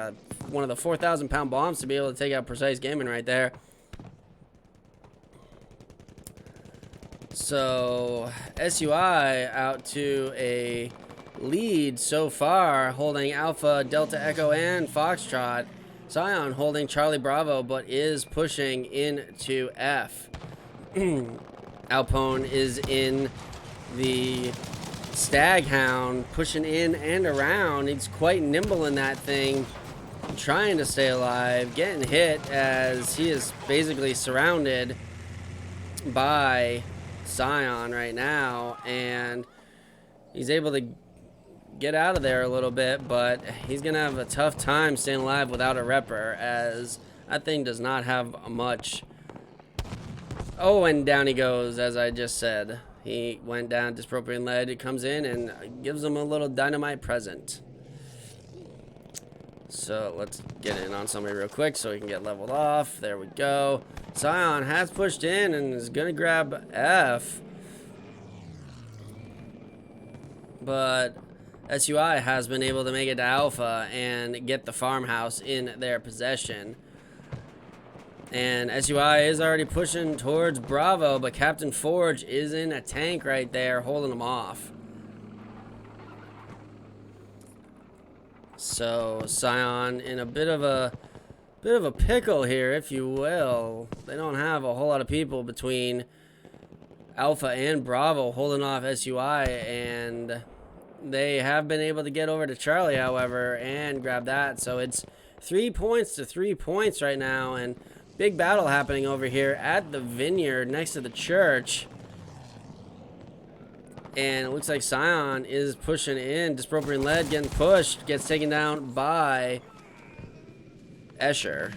one of the 4,000-pound bombs to be able to take out Precise Gaming right there. So SUI out to a lead so far, holding Alpha, Delta Echo, and Foxtrot. CION holding Charlie Bravo, but is pushing into F. Alpone is in the Staghound, pushing in and around. He's quite nimble in that thing, trying to stay alive, getting hit as he is basically surrounded by CION right now, and he's able to get out of there a little bit, but he's gonna have a tough time staying alive without a repper, as that thing does not have much. Oh, and down he goes, as I just said. He went down, Disproprian lead. It comes in and gives him a little dynamite present. So let's get in on somebody real quick so he can get leveled off. There we go. CION has pushed in and is going to grab F. But SUI has been able to make it to Alpha and get the farmhouse in their possession. And SUI is already pushing towards Bravo, but Captain Forge is in a tank right there, holding him off. So CION in a bit of a pickle here, if you will. They don't have a whole lot of people between Alpha and Bravo holding off SUI, and they have been able to get over to Charlie, however, and grab that. So it's 3 points to 3 points right now, and big battle happening over here at the vineyard next to the church. And it looks like CION is pushing in. Disproprian lead getting pushed. Gets taken down by Escher.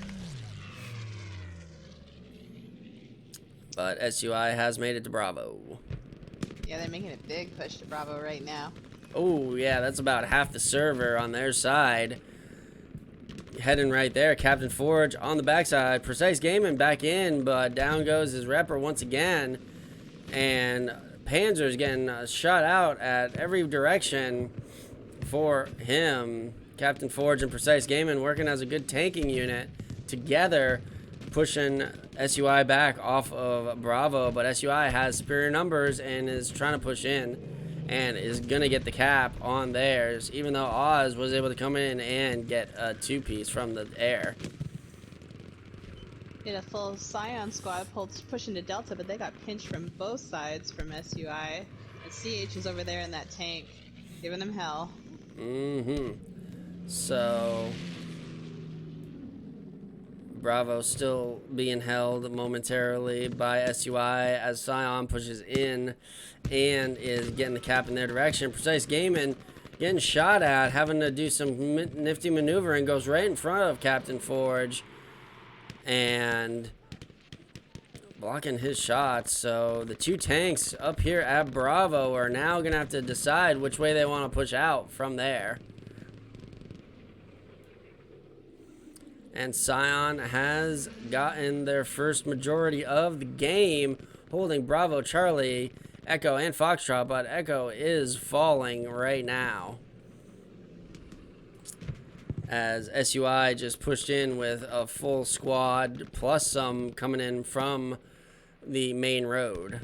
But SUI has made it to Bravo. Yeah, they're making a big push to Bravo right now. Oh, yeah, that's about half the server on their side. Heading right there. Captain Forge on the backside. Precise Gaming back in, but down goes his repper once again. And Panzer's getting shot out at every direction for him. Captain Forge and Precise Gaming working as a good tanking unit together, pushing SUI back off of Bravo, but SUI has superior numbers and is trying to push in and is going to get the cap on theirs, even though Oz was able to come in and get a two-piece from the air. In a full CION squad pushing to Delta, but they got pinched from both sides from SUI. And CH is over there in that tank, giving them hell. So Bravo still being held momentarily by SUI as CION pushes in and is getting the cap in their direction. Precise Gaming getting shot at, having to do some nifty maneuvering, goes right in front of Captain Forge and blocking his shots. So the two tanks up here at Bravo are now going to have to decide which way they want to push out from there. And CION has gotten their first majority of the game, holding Bravo, Charlie, Echo, and Foxtrot, but Echo is falling right now, as SUI just pushed in with a full squad, plus some coming in from the main road.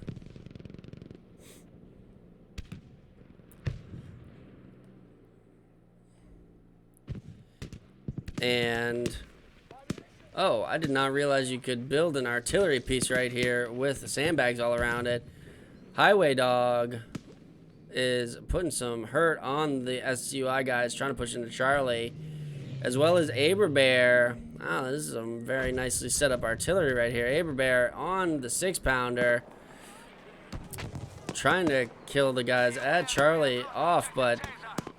And oh, I did not realize you could build an artillery piece right here with the sandbags all around it. Highway Dog is putting some hurt on the SUI guys trying to push into Charlie, as well as Aberbear. Oh, this is some very nicely set up artillery right here. Aberbear on the 6-pounder, trying to kill the guys at Charlie off, but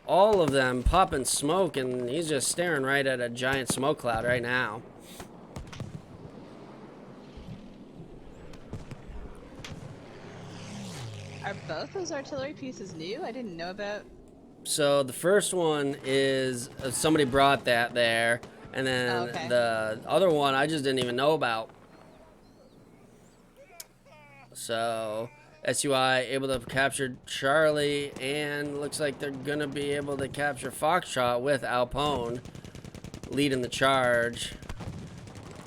all of them popping smoke, and he's just staring right at a giant smoke cloud right now. Are both those artillery pieces new? I didn't know about. So the first one is somebody brought that there, and then okay. The other one I just didn't even know about. So SUI able to capture Charlie, and looks like they're gonna be able to capture Foxtrot with Alpone leading the charge.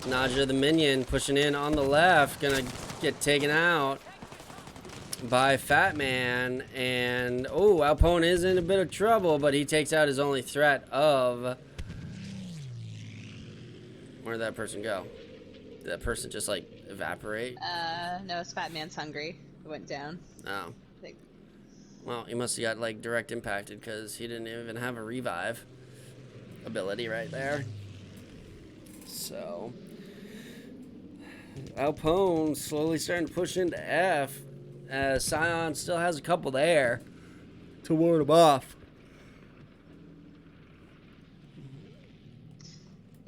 Naja the minion pushing in on the left, gonna get taken out by Fat Man, and oh, Alpone is in a bit of trouble, but he takes out his only threat of. Where'd that person go? Did that person just like evaporate? No, it's Fat Man's hungry. It went down. Oh. Well, he must have got like direct impacted because he didn't even have a revive ability right there. So Alpone slowly starting to push into F, as CION still has a couple there to ward him off.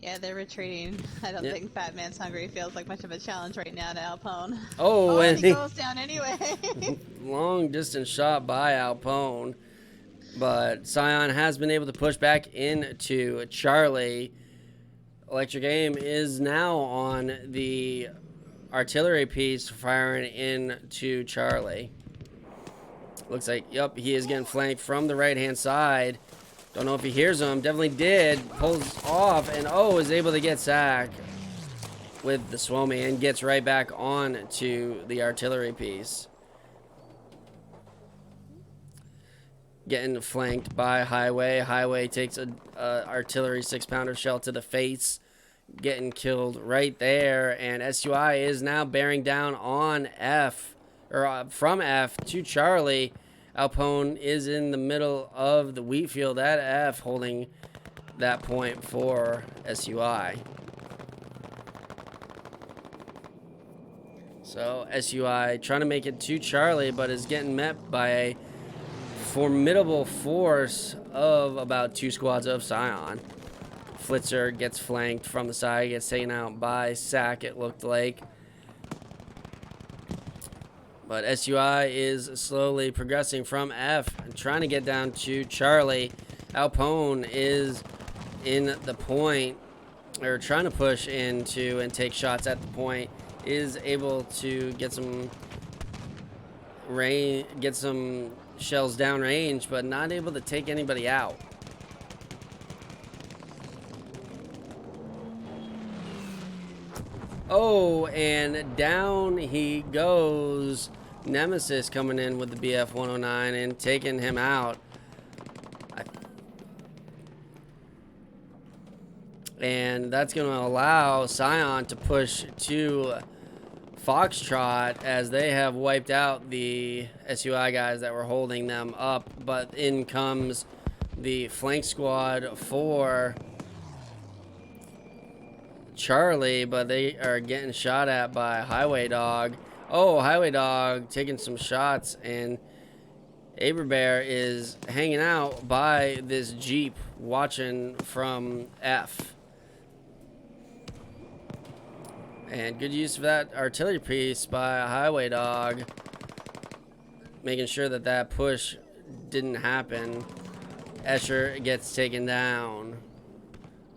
Yeah, they're retreating. I don't think Fat Man's hungry feels like much of a challenge right now to Alpone. Oh, and he goes down anyway. Long distance shot by Alpone, but CION has been able to push back into Charlie. Electric Aim is now on the artillery piece, firing into Charlie. Looks like, yep, he is getting flanked from the right-hand side. Don't know if he hears him. Definitely did. Pulls off and, oh, is able to get sacked with the Swomy and gets right back on to the artillery piece. Getting flanked by Highway. Highway takes a artillery 6-pounder shell to the face, getting killed right there, and SUI is now bearing down on F, or from F to Charlie. Alpone is in the middle of the wheat field at F, holding that point for SUI. So SUI trying to make it to Charlie, but is getting met by formidable force of about 2 squads of CION. Flitzer gets flanked from the side, gets taken out by Sack, it looked like. But SUI is slowly progressing from F and trying to get down to Charlie. Alpone is in the point, or trying to push into and take shots at the point. Is able to get some shells down range, but not able to take anybody out. Oh, and down he goes. Nemesis coming in with the BF 109 and taking him out. And that's going to allow CION to push to Foxtrot as they have wiped out the SUI guys that were holding them up. But in comes the flank squad for Charlie, but they are getting shot at by Highway Dog. Oh, Highway Dog taking some shots, and Aberbear is hanging out by this Jeep watching from F. And good use of that artillery piece by Highway Dog, making sure that that push didn't happen. Escher gets taken down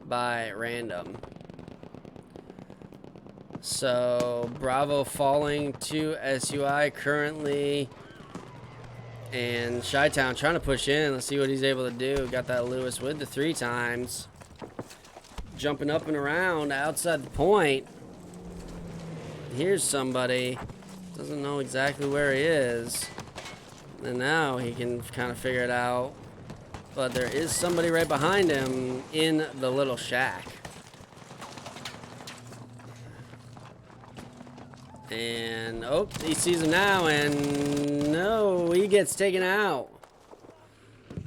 by Random. So Bravo falling to SUI currently, and Chi-Town trying to push in. Let's see what he's able to do. Got that Lewis with the 3 times, jumping up and around outside the point. Here's somebody, doesn't know exactly where he is, and now he can kind of figure it out. But there is somebody right behind him in the little shack. And, oh, he sees him now, and no, he gets taken out.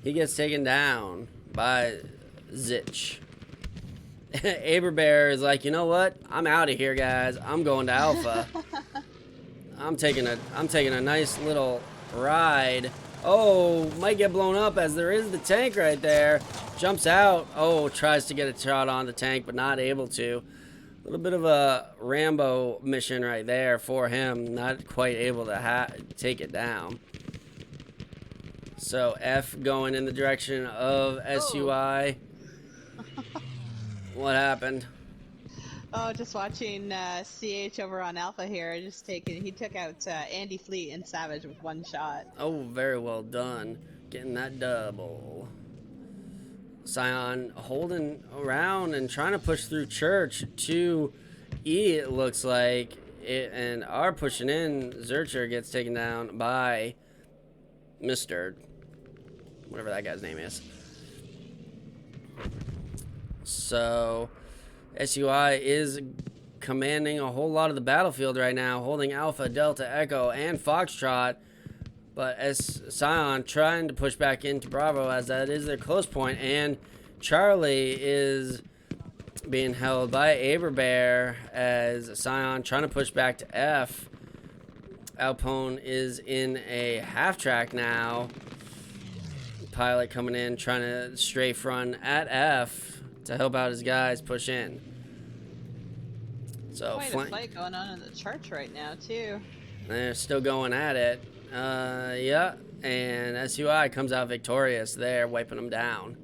He gets taken down by Zich. Aberbear is like, you know what? I'm out of here, guys. I'm going to Alpha. I'm taking a nice little ride. Oh, might get blown up as there is the tank right there. Jumps out. Oh, tries to get a shot on the tank, but not able to. A little bit of a Rambo mission right there for him. Not quite able to take it down. So F going in the direction of SUI. What happened? Oh, just watching CH over on Alpha here. He took out Andy Fleet and Savage with 1 shot. Oh, very well done. Getting that double. CION holding around and trying to push through Church to E, it looks like. And are pushing in. Zurcher gets taken down by Mr. whatever that guy's name is. So SUI is commanding a whole lot of the battlefield right now, holding Alpha, Delta, Echo, and Foxtrot. But CION trying to push back into Bravo as that is their close point. And Charlie is being held by Aberbear as CION trying to push back to F. Alpone is in a half track now. Pilot coming in, trying to strafe run at F to help out his guys push in. So quite a fight going on in the church right now too. They're still going at it. Yeah, and SUI comes out victorious there, wiping them down.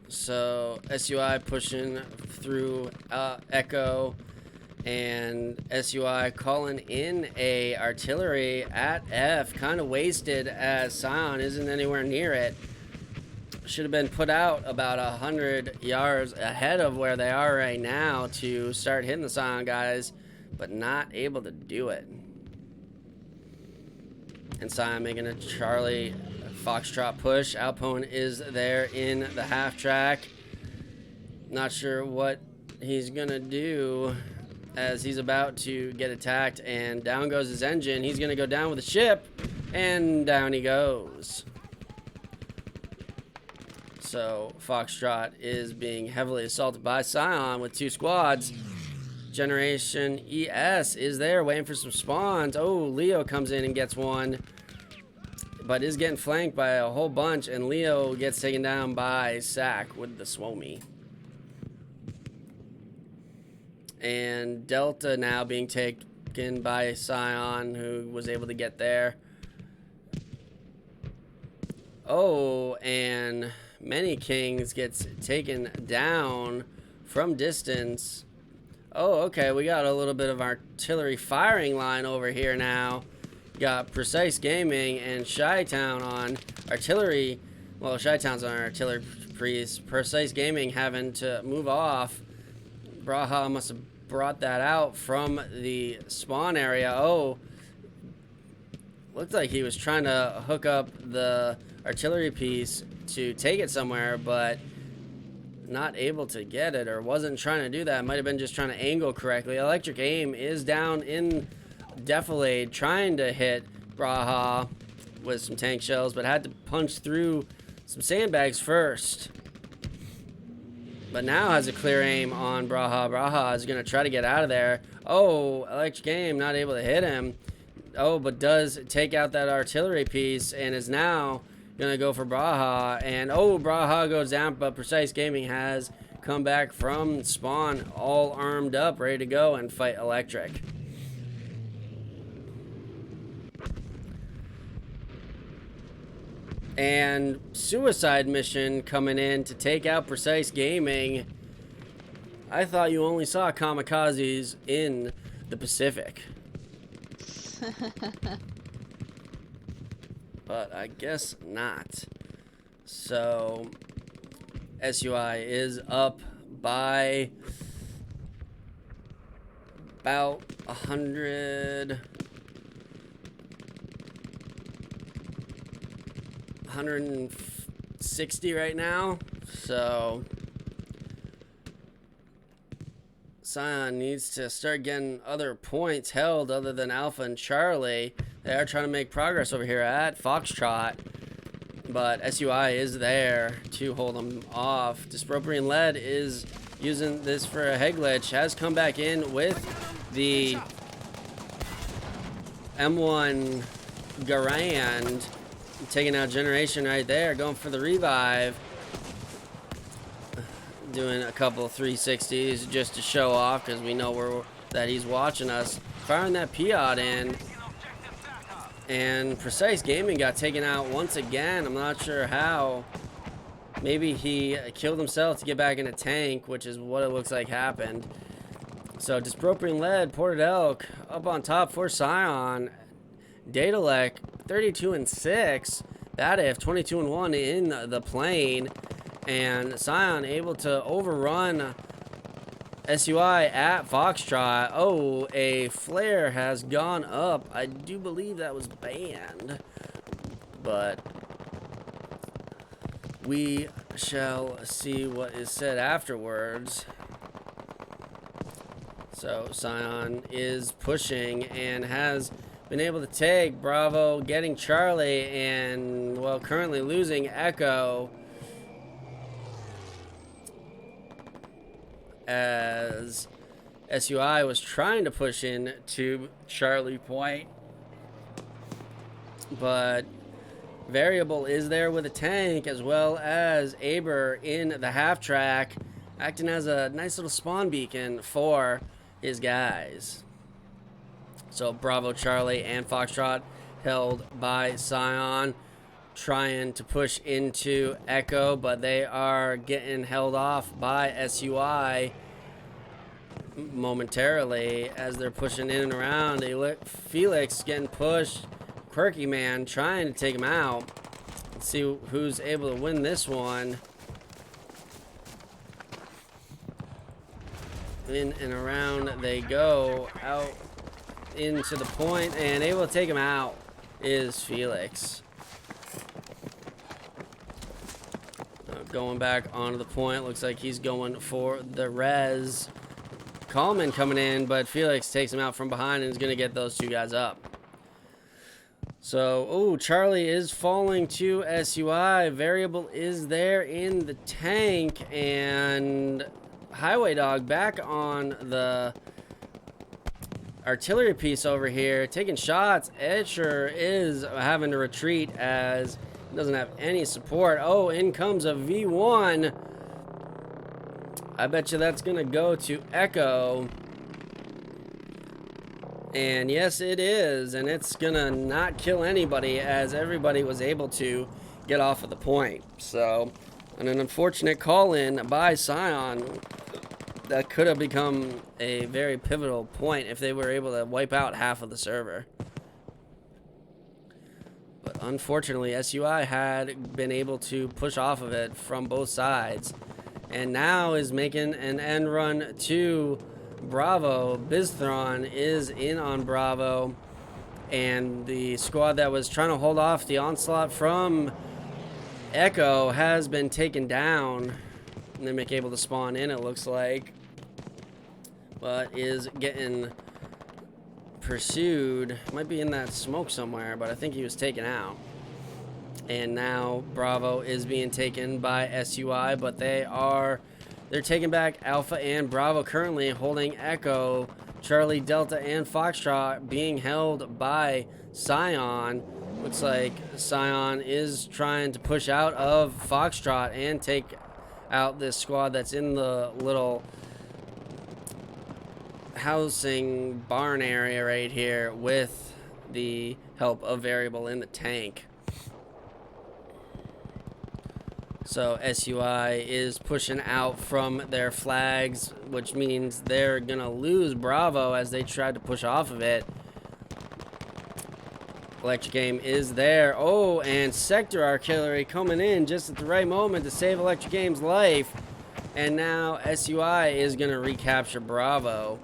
So SUI pushing through Echo, and SUI calling in a artillery at F, kind of wasted as CION isn't anywhere near it. Should have been put out about 100 yards ahead of where they are right now to start hitting the CION guys, but not able to do it. And CION making a Charlie Foxtrot push. Alpone is there in the half track. Not sure what he's gonna do as he's about to get attacked, and down goes his engine. He's gonna go down with the ship, and down he goes. So Foxtrot is being heavily assaulted by CION with 2 squads. Generation ES is there waiting for some spawns. Oh, Leo comes in and gets one, but is getting flanked by a whole bunch, and Leo gets taken down by Sack with the Swomy. And Delta now being taken by CION, who was able to get there. Oh, and Many Kings gets taken down from distance. Oh, okay, we got a little bit of artillery firing line over here now. Got Precise Gaming and Chi-Town on artillery. Well, Chi-Town's on artillery priest. Precise Gaming having to move off. Braha must have brought that out from the spawn area. Oh, looked like he was trying to hook up the artillery piece to take it somewhere, but not able to get it, or wasn't trying to do that. Might have been just trying to angle correctly. Electric Aim is down in Defilade, trying to hit Braha with some tank shells, but had to punch through some sandbags first. But now has a clear aim on Braha. Braha is going to try to get out of there. Oh, Electric Aim not able to hit him. Oh, but does take out that artillery piece and is now going to go for Braha. And oh, Braha goes down, but Precise Gaming has come back from spawn all armed up, ready to go and fight Electric. And Suicide Mission coming in to take out Precise Gaming. I thought you only saw kamikazes in the Pacific. But I guess not. So SUI is up by about 160 right now. So CION needs to start getting other points held other than Alpha and Charlie. They are trying to make progress over here at Foxtrot, but SUI is there to hold them off. Disproprian Lead is using this for a head glitch, has come back in with the M1 Garand, taking out Generation right there, going for the revive. Doing a couple of 360s just to show off, because we know that he's watching us. Firing that Piot in. And Precise Gaming got taken out once again. I'm not sure how. Maybe he killed himself to get back in a tank, which is what it looks like happened. So Disproprian Lead, Ported Elk up on top for CION. Datalek 32-6. That if 22-1 in the plane. And CION able to overrun SUI at Foxtrot. Oh, a flare has gone up. I do believe that was banned, but we shall see what is said afterwards. So CION is pushing and has been able to take Bravo, getting Charlie, and, well, currently losing Echo, as SUI was trying to push in to Charlie Point. But Variable is there with a tank, as well as Aber in the half track, acting as a nice little spawn beacon for his guys. So Bravo, Charlie, and Foxtrot held by CION, trying to push into Echo, but they are getting held off by SUI momentarily as they're pushing in and around. Felix getting pushed. Quirky Man trying to take him out. Let's see who's able to win this one. In and around they go, out into the point, and able to take him out is Felix. Going back onto the point. Looks like he's going for the res. Coleman coming in, but Felix takes him out from behind and is going to get those two guys up. So, oh, Charlie is falling to SUI. Variable is there in the tank. And Highway Dog back on the artillery piece over here, taking shots. Etcher is having to retreat as he doesn't have any support. Oh, in comes a V1. I bet you that's going to go to Echo. And yes, it is. And it's going to not kill anybody as everybody was able to get off of the point. So, an unfortunate call-in by CION that could have become a very pivotal point if they were able to wipe out half of the server. But unfortunately, SUI had been able to push off of it from both sides. And now is making an end run to Bravo. Bizthron is in on Bravo. And the squad that was trying to hold off the onslaught from Echo has been taken down. And they're able to spawn in, it looks like. But is getting pursued. Might be in that smoke somewhere, but I think he was taken out. And now Bravo is being taken by SUI, but they're taking back Alpha and Bravo currently, holding Echo, Charlie, Delta, and Foxtrot being held by CION. Looks like CION is trying to push out of Foxtrot and take out this squad that's in the little housing barn area right here with the help of Variable in the tank. So SUI is pushing out from their flags, which means they're gonna lose Bravo as they tried to push off of it. Electric Game is there. Oh, and Sector Artillery coming in just at the right moment to save Electric Game's life. And now SUI is gonna recapture Bravo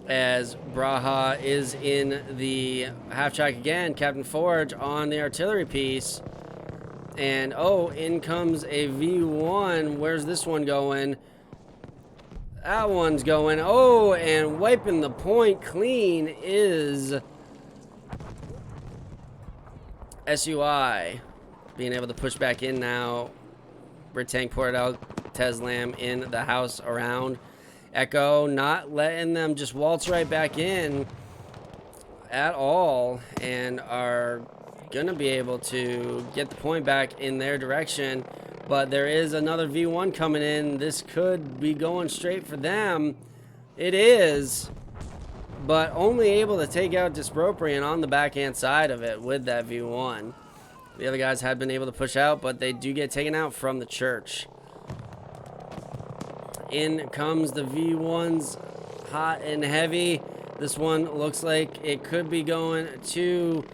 as Braha is in the half track again. Captain Forge on the artillery piece. And oh, in comes a V1. Where's this one going? That one's going. Oh, and wiping the point clean is SUI. Being able to push back in now. Britank, Portal, Teslam in the house around Echo, not letting them just waltz right back in at all, and are gonna be able to get the point back in their direction. But there is another V1 coming in. This could be going straight for them. It is, but only able to take out Dysproprian on the backhand side of it with that V1. The other guys had been able to push out, but they do get taken out from the church. In comes the V1s, hot and heavy. This one looks like it could be going to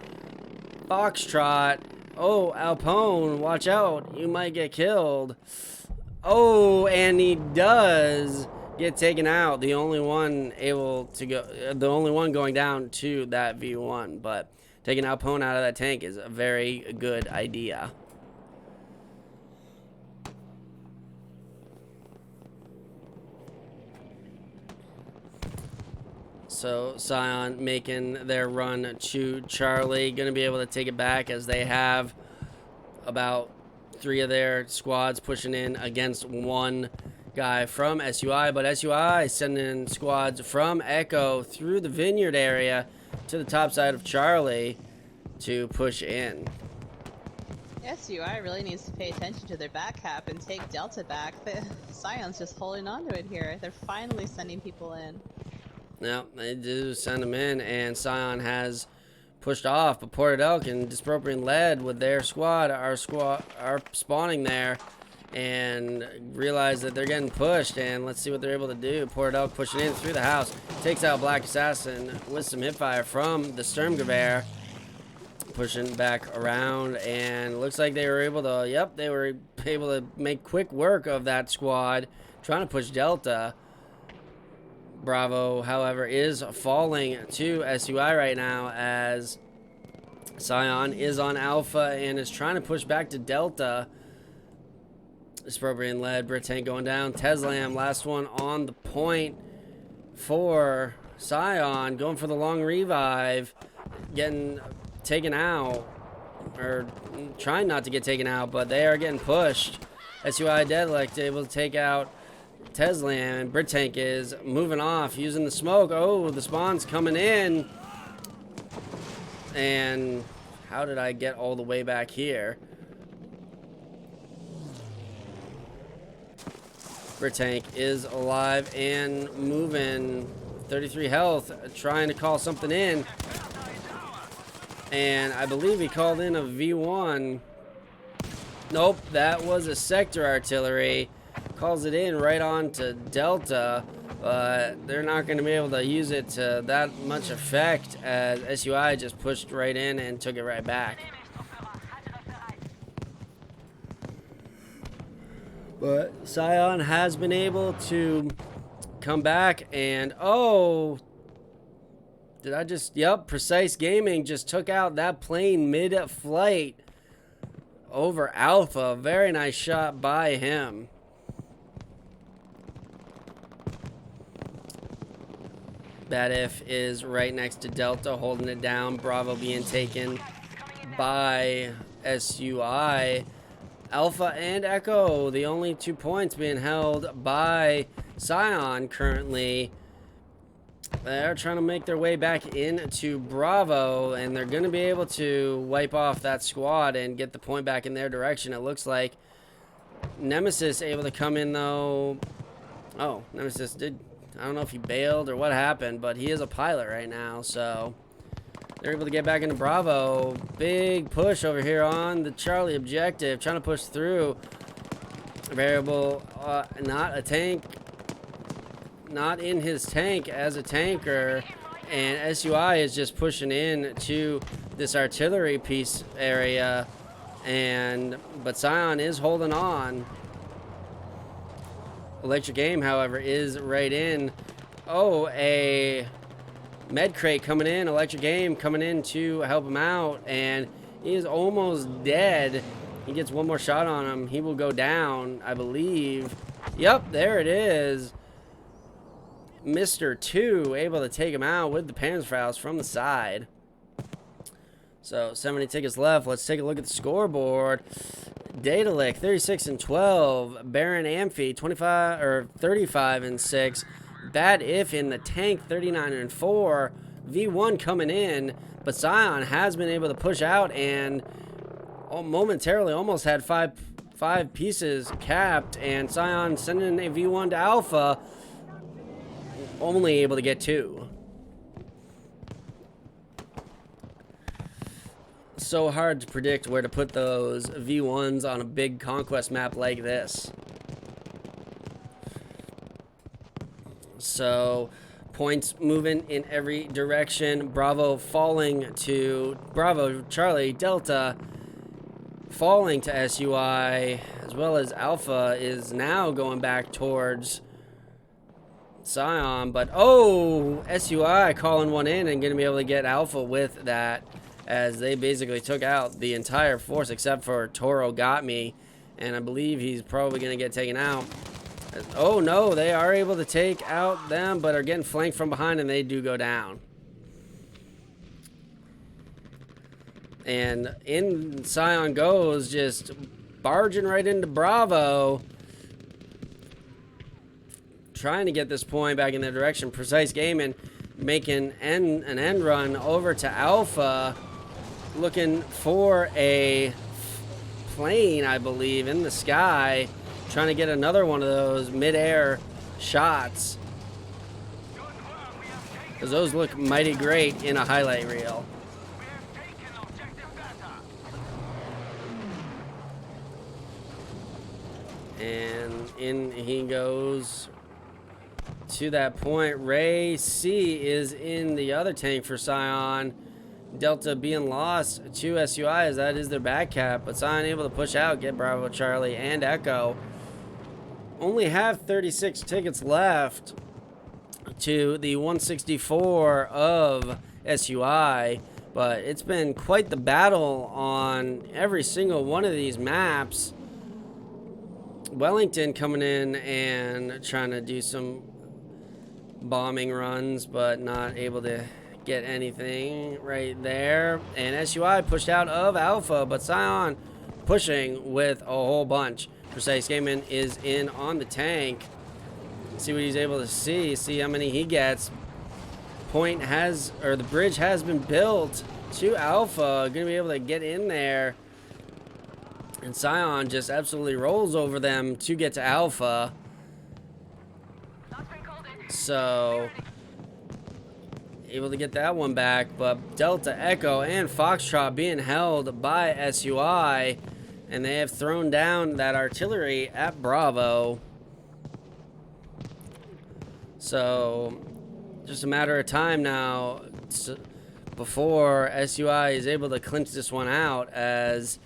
Foxtrot. Oh, Alpone, watch out. You might get killed. Oh, and he does get taken out. The only one able to go, the only one going down to that V1. But taking Alpone out of that tank is a very good idea. So CION making their run to Charlie. Going to be able to take it back as they have about 3 of their squads pushing in against one guy from SUI. But SUI sending squads from Echo through the vineyard area to the top side of Charlie to push in. SUI really needs to pay attention to their back cap and take Delta back. CION's just holding on to it here. They're finally sending people in. No, they do send them in, and CION has pushed off, but Port Elk and Dysproprian led with their squad are spawning there and realize that they're getting pushed, and let's see what they're able to do. Port Elk pushing in through the house, takes out Black Assassin with some hipfire from the Sturmgewehr, pushing back around, and looks like they were able to, yep, they were able to make quick work of that squad, trying to push Delta. Bravo, however, is falling to SUI right now as CION is on Alpha and is trying to push back to Delta. Dysproprian led, Britank going down. Teslam, last one on the point for CION, going for the long revive, getting taken out, or trying not to get taken out, but they are getting pushed. SUI Deadlick able to take out Tesla, and Brit Tank is moving off using the smoke. Oh, the spawn's coming in. And how did I get all the way back here? Brit Tank is alive and moving. 33 health, trying to call something in. And I believe he called in a V1. Nope, that was a sector artillery. Calls it in right on to Delta, but they're not going to be able to use it to that much effect, as SUI just pushed right in and took it right back. But CION has been able to come back, and oh, did I just, yep, Precise Gaming just took out that plane mid-flight over Alpha. Very nice shot by him. Bad If is right next to Delta, holding it down. Bravo being taken by SUI. Alpha and Echo, the only 2 points being held by CION currently. They're trying to make their way back into Bravo, and they're going to be able to wipe off that squad and get the point back in their direction. It looks like Nemesis able to come in, though. Oh, Nemesis did. I don't know if he bailed or what happened, but he is a pilot right now, so they're able to get back into Bravo. Big push over here on the Charlie objective, trying to push through. Variable, not a tank, not in his tank as a tanker, and SUI is just pushing in to this artillery piece area, but CION is holding on. Electric Aim, however, is right in. Oh, a med crate coming in. Electric Aim coming in to help him out, and he is almost dead. He gets one more shot on him. He will go down, I believe. Yep, there it is. Mr. 2 able to take him out with the Panzerfaust from the side. So 70 tickets left. Let's take a look at the scoreboard. Datalick 36 and 12. Baron Amphi 25 or 35 and 6. Bad If in the tank 39 and 4. V1 coming in, but CION has been able to push out and momentarily almost had five pieces capped, and CION sending a V1 to Alpha, only able to get 2. So hard to predict where to put those V1s on a big Conquest map like this. So points moving in every direction. Bravo falling to Bravo, Charlie, Delta falling to SUI, as well as Alpha is now going back towards CION. But oh, SUI calling one in and going to be able to get Alpha with that, as they basically took out the entire force except for Toro Got Me, and I believe he's probably going to get taken out. Oh no, they are able to take out them, but are getting flanked from behind, and they do go down. And in CION goes, just barging right into Bravo, trying to get this point back in their direction. Precise Gaming making an end run over to Alpha, looking for a plane, I believe, in the sky, trying to get another one of those mid-air shots, because those look mighty great in a highlight reel. And in he goes to that point. Ray C is in the other tank for CION. Delta being lost to SUI, as that is their back cap, but CION able to push out, get Bravo, Charlie, and Echo. Only have 36 tickets left to the 164 of SUI, but it's been quite the battle on every single one of these maps. Wellington coming in and trying to do some bombing runs, but not able to get anything right there. And SUI pushed out of Alpha, but CION pushing with a whole bunch. Precise Gameman is in on the tank. See what he's able to see how many he gets. The bridge has been built to Alpha. Gonna be able to get in there. And CION just absolutely rolls over them to get to Alpha. So, able to get that one back. But Delta, Echo, and Foxtrot being held by SUI. And they have thrown down that artillery at Bravo. So, just a matter of time now before SUI is able to clinch this one out, as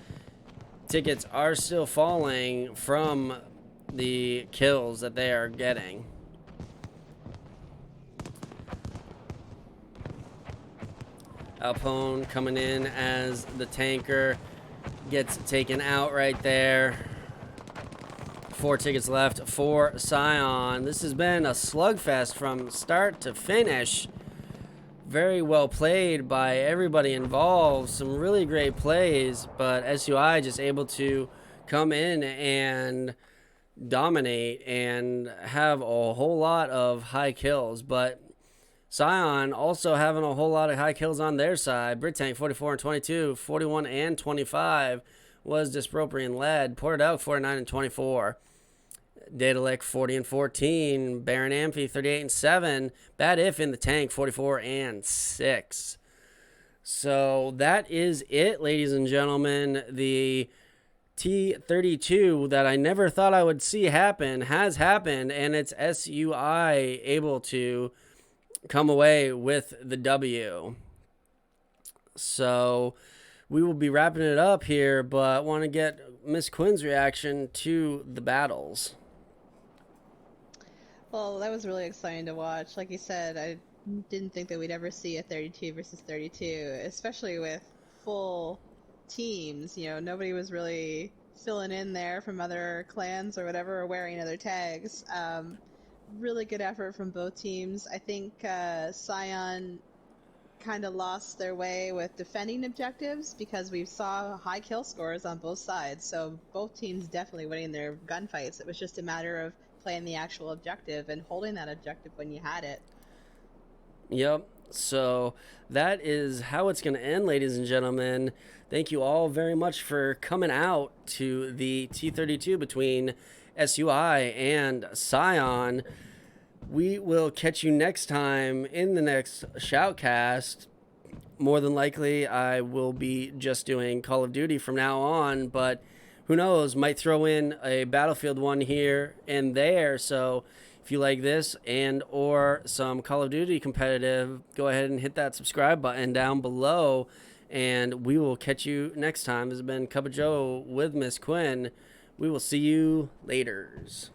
tickets are still falling from the kills that they are getting. Alpone coming in as the tanker gets taken out right there. 4 tickets left for CION. This has been a slugfest from start to finish. Very well played by everybody involved. Some really great plays, but SUI just able to come in and dominate and have a whole lot of high kills. But CION also having a whole lot of high kills on their side. Britank 44 and 22, 41 and 25 was Dysproprian led. Ported Elk 49 and 24. Daedalic 40 and 14. Baron Amphi 38 and 7. Bad If in the tank 44 and 6. So that is it, ladies and gentlemen. The T32 that I never thought I would see happen has happened, and it's SUI able to come away with the W. So we will be wrapping it up here, but want to get Miss Quinn's reaction to the battles. Well, that was really exciting to watch. Like you said, I didn't think that we'd ever see a 32 versus 32, especially with full teams. You know, nobody was really filling in there from other clans or whatever, or wearing other tags. Really good effort from both teams. I think CION kind of lost their way with defending objectives because we saw high kill scores on both sides. So both teams definitely winning their gunfights. It was just a matter of playing the actual objective and holding that objective when you had it. Yep. So that is how it's going to end, ladies and gentlemen. Thank you all very much for coming out to the T32 between SUI and CION. We will catch you next time in the next Shoutcast. More than likely, I will be just doing Call of Duty from now on, but who knows, might throw in a Battlefield one here and there. So if you like this and or some Call of Duty competitive, go ahead and hit that subscribe button down below, and we will catch you next time. This has been Cup of Joe with Miss Quinn. We will see you laters.